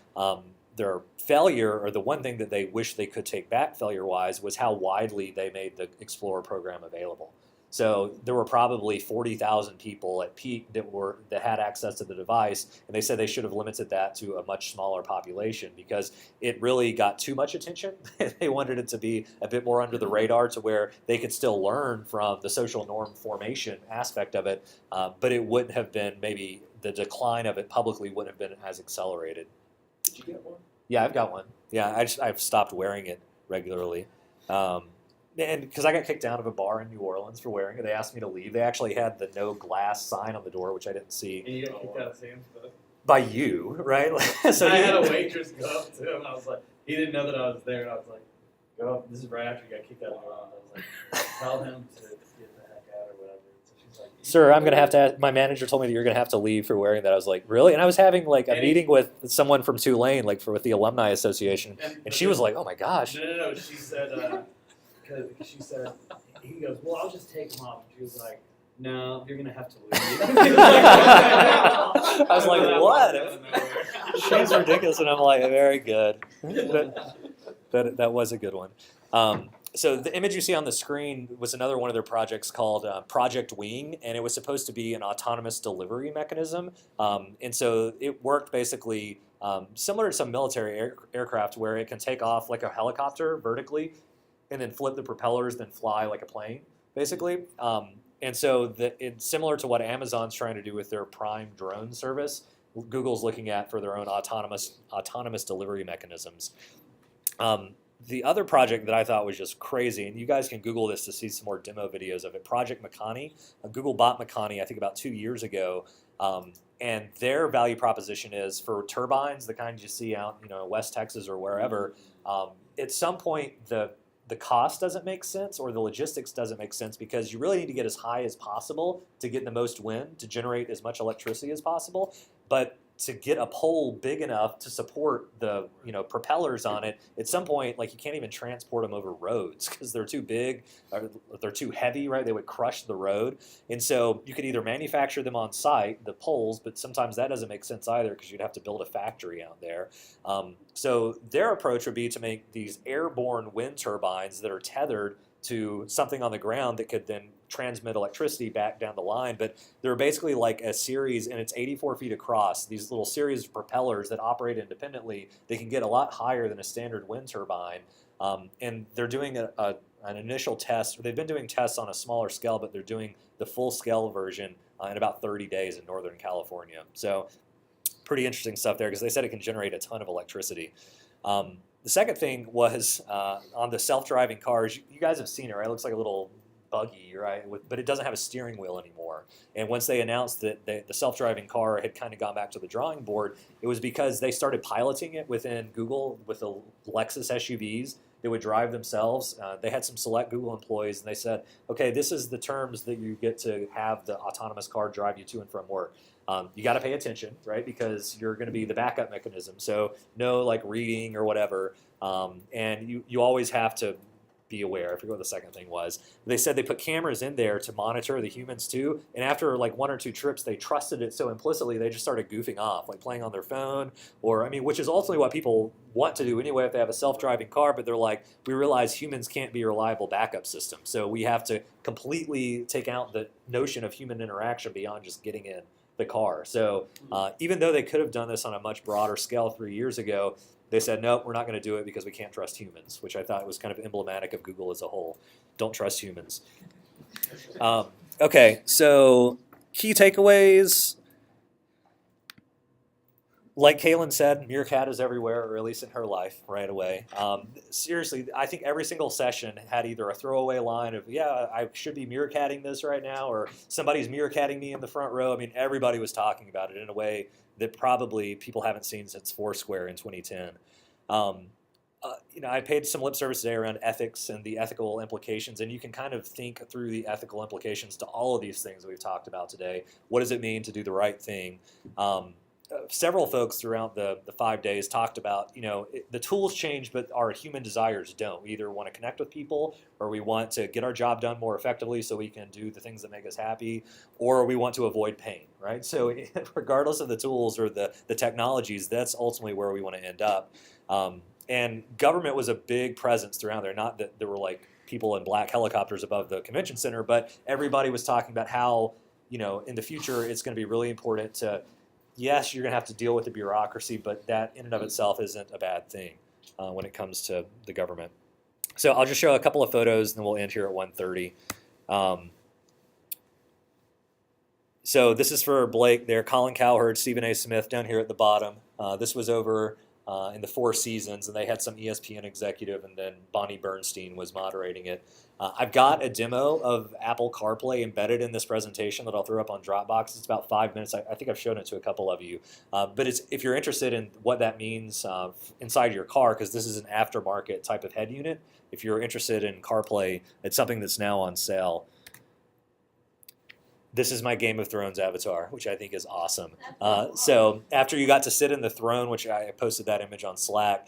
failure, or the one thing that they wish they could take back failure-wise, was how widely they made the Explorer program available. So there were probably 40,000 people at peak that had access to the device, and they said they should have limited that to a much smaller population because it really got too much attention. They wanted it to be a bit more under the radar to where they could still learn from the social norm formation aspect of it, but it wouldn't have been, maybe the decline of it publicly wouldn't have been as accelerated. Did you get one? Yeah, I've got one. Yeah, I've stopped wearing it regularly. And because I got kicked out of a bar in New Orleans for wearing it, they asked me to leave. They actually had the no glass sign on the door, which I didn't see. And you got kicked out of Sam's Club? By you, right? So I had a waitress go up to him. I was like, he didn't know that I was there. And I was like, go up. This is right after you got kicked out of New Orleans. I was like, tell him to get the heck out or whatever. So she's like, sir, I'm going to have to, my manager told me that you're going to have to leave for wearing that. I was like, really? And I was having like a meeting with someone from Tulane, like with the Alumni Association. And she was like, oh my gosh. No. She said, she said, he goes, well, I'll just take them off. And she was like, no, you're going to have to leave. I was like, what? She's ridiculous. And I'm like, very good. That was a good one. So the image you see on the screen was another one of their projects called Project Wing, and it was supposed to be an autonomous delivery mechanism. And so it worked basically similar to some military aircraft where it can take off like a helicopter vertically and then flip the propellers, then fly like a plane, basically. And so it's similar to what Amazon's trying to do with their Prime drone service. Google's looking at for their own autonomous delivery mechanisms. The other project that I thought was just crazy, and you guys can Google this to see some more demo videos of it, Project Makani. Google bought Makani, I think about 2 years ago, and their value proposition is for turbines, the kind you see out in West Texas or wherever, at some point the cost doesn't make sense or the logistics doesn't make sense because you really need to get as high as possible to get the most wind, to generate as much electricity as possible. But to get a pole big enough to support the propellers on it, at some point, like you can't even transport them over roads because they're too big, or they're too heavy, right? They would crush the road. And so you could either manufacture them on site, the poles, but sometimes that doesn't make sense either because you'd have to build a factory out there. So their approach would be to make these airborne wind turbines that are tethered to something on the ground that could then transmit electricity back down the line. But they're basically like a series, and it's 84 feet across, these little series of propellers that operate independently. They can get a lot higher than a standard wind turbine. And they're doing an initial test. They've been doing tests on a smaller scale, but they're doing the full scale version in about 30 days in Northern California. So pretty interesting stuff there, because they said it can generate a ton of electricity. The second thing was on the self-driving cars. You guys have seen it, right? It looks like a little buggy, right? But it doesn't have a steering wheel anymore. And once they announced that the self-driving car had kind of gone back to the drawing board, it was because they started piloting it within Google with the Lexus SUVs. They would drive themselves. They had some select Google employees, and they said, okay, this is the terms that you get to have the autonomous car drive you to and from work. You got to pay attention, right? Because you're going to be the backup mechanism. So no like reading or whatever. And you always have to be aware. I forget what the second thing was. They said they put cameras in there to monitor the humans too. And after like 1 or 2 trips, they trusted it so implicitly, they just started goofing off, like playing on their phone, or which is ultimately what people want to do anyway if they have a self-driving car. But they're like, we realize humans can't be a reliable backup system. So we have to completely take out the notion of human interaction beyond just getting in the car. So even though they could have done this on a much broader scale 3 years ago, they said, nope, we're not going to do it because we can't trust humans, which I thought was kind of emblematic of Google as a whole. Don't trust humans. Okay, so key takeaways. Like Kaylin said, Meerkat is everywhere, or at least in her life right away. Seriously, I think every single session had either a throwaway line of, yeah, I should be meerkatting this right now, or somebody's meerkatting me in the front row. Everybody was talking about it in a way that probably people haven't seen since Foursquare in 2010. I paid some lip service today around ethics and the ethical implications, and you can kind of think through the ethical implications to all of these things that we've talked about today. What does it mean to do the right thing? Several folks throughout the 5 days talked about, the tools change, but our human desires don't. We either want to connect with people, or we want to get our job done more effectively so we can do the things that make us happy, or we want to avoid pain, right? So regardless of the tools or the technologies, that's ultimately where we want to end up. And government was a big presence throughout there. Not that there were like people in black helicopters above the convention center, but everybody was talking about how, in the future, it's going to be really important to, yes, you're going to have to deal with the bureaucracy, but that in and of itself isn't a bad thing when it comes to the government. So I'll just show a couple of photos, and then we'll end here at 1:30. So this is for Blake there, Colin Cowherd, Stephen A. Smith down here at the bottom. This was over in the Four Seasons, and they had some ESPN executive, and then Bonnie Bernstein was moderating it. I've got a demo of Apple CarPlay embedded in this presentation that I'll throw up on Dropbox. It's about 5 minutes. I think I've shown it to a couple of you. But if you're interested in what that means inside your car, because this is an aftermarket type of head unit, if you're interested in CarPlay, it's something that's now on sale. This is my Game of Thrones avatar, which I think is awesome. So after you got to sit in the throne, which I posted that image on Slack,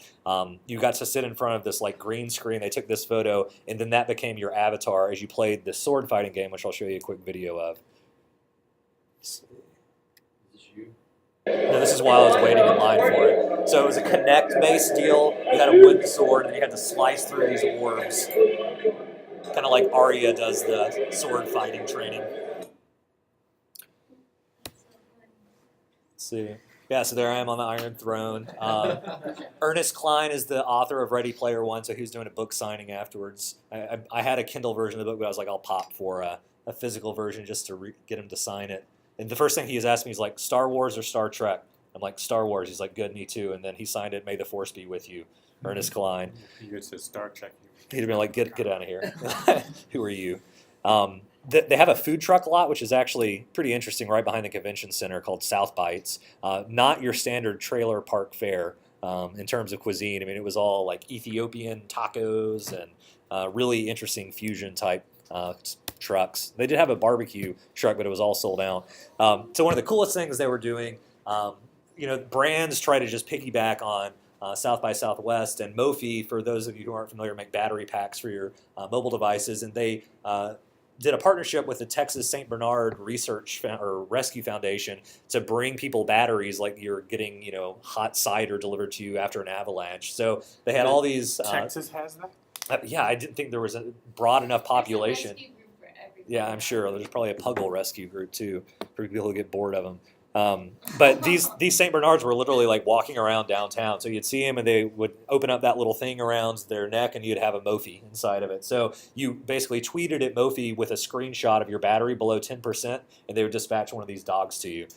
you got to sit in front of this like green screen. They took this photo, and then that became your avatar as you played the sword fighting game, which I'll show you a quick video of. No, this is while I was waiting in line for it. So it was a Connect-based deal. You had a wooden sword, and you had to slice through these orbs, kind of like Arya does the sword fighting training. See. Yeah, so there I am on the Iron Throne. Ernest Cline is the author of Ready Player One, so he was doing a book signing afterwards. I had a Kindle version of the book, but I was like, I'll pop for a physical version just to get him to sign it. And the first thing he has asked me is like, Star Wars or Star Trek? I'm like, Star Wars. He's like, good, me too. And then he signed it, May the Force be with you, Ernest Cline. You said Star Trek. He'd have been like, get out of here. Who are you? They have a food truck lot, which is actually pretty interesting, right behind the convention center, called South Bites. Not your standard trailer park fare in terms of cuisine. It was all like Ethiopian tacos and really interesting fusion type trucks. They did have a barbecue truck, but it was all sold out. So one of the coolest things they were doing, brands try to just piggyback on South by Southwest, and Mophie, for those of you who aren't familiar, make battery packs for your mobile devices, and they did a partnership with the Texas St. Bernard Research or Rescue Foundation to bring people batteries like you're getting, hot cider delivered to you after an avalanche. So they had all these. Texas has that? Yeah, I didn't think there was a broad enough population. There's a rescue group for everything. Yeah, I'm sure. There's probably a puggle rescue group too for people who get bored of them. But these Saint Bernards were literally like walking around downtown. So you'd see them and they would open up that little thing around their neck and you'd have a Mophie inside of it. So you basically tweeted at Mophie with a screenshot of your battery below 10% and they would dispatch one of these dogs to you.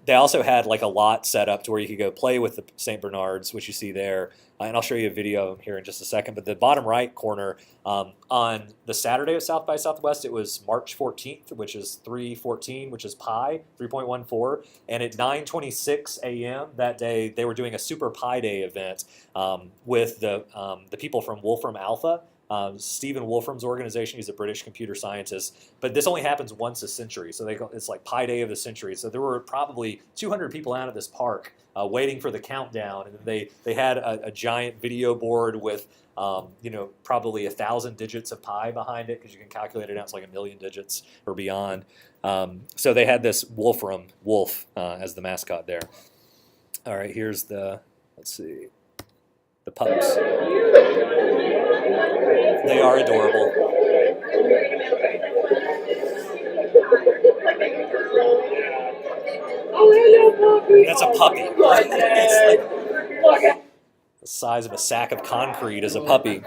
They also had like a lot set up to where you could go play with the Saint Bernards, which you see there. And I'll show you a video of them here in just a second. But the bottom right corner, on the Saturday of South by Southwest, it was March 14th, which is 3/14, which is Pi, 3.14. And at 9:26 a.m. that day, they were doing a Super Pi Day event with the people from Wolfram Alpha. Stephen Wolfram's organization. He's a British computer scientist, but this only happens once a century. So it's like Pi Day of the century. So there were probably 200 people out at this park waiting for the countdown, and they had a giant video board with probably 1,000 digits of pi behind it because you can calculate it out. It's like 1,000,000 digits or beyond. So they had this Wolfram wolf as the mascot there. All right, here's the pups. They are adorable. That's a puppy. It's like the size of a sack of concrete as a puppy.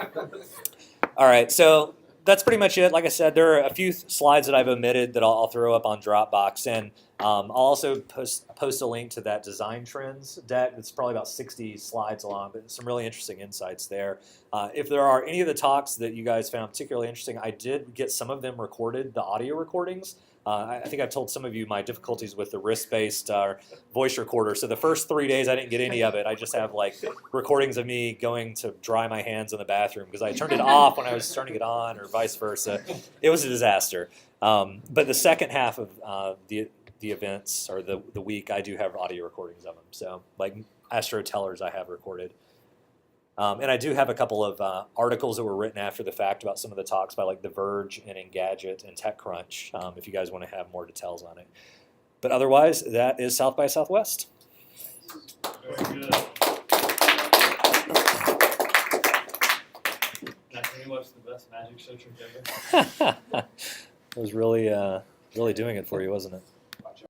All right, so that's pretty much it. Like I said, there are a few slides that I've omitted that I'll throw up on Dropbox, and I'll also post a link to that design trends deck. It's probably about 60 slides long, but some really interesting insights there. If there are any of the talks that you guys found particularly interesting, I did get some of them recorded, the audio recordings. I think I've told some of you my difficulties with the wrist-based voice recorder. So the first 3 days, I didn't get any of it. I just have like recordings of me going to dry my hands in the bathroom because I turned it off when I was turning it on, or vice versa. It was a disaster. But the second half of the events or the week, I do have audio recordings of them. So like Astro Tellers, I have recorded. And I do have a couple of articles that were written after the fact about some of the talks by like The Verge and Engadget and TechCrunch, if you guys want to have more details on it. But otherwise, that is South by Southwest. Very good. That pretty much the best magic show trick ever. It was really doing it for you, wasn't it?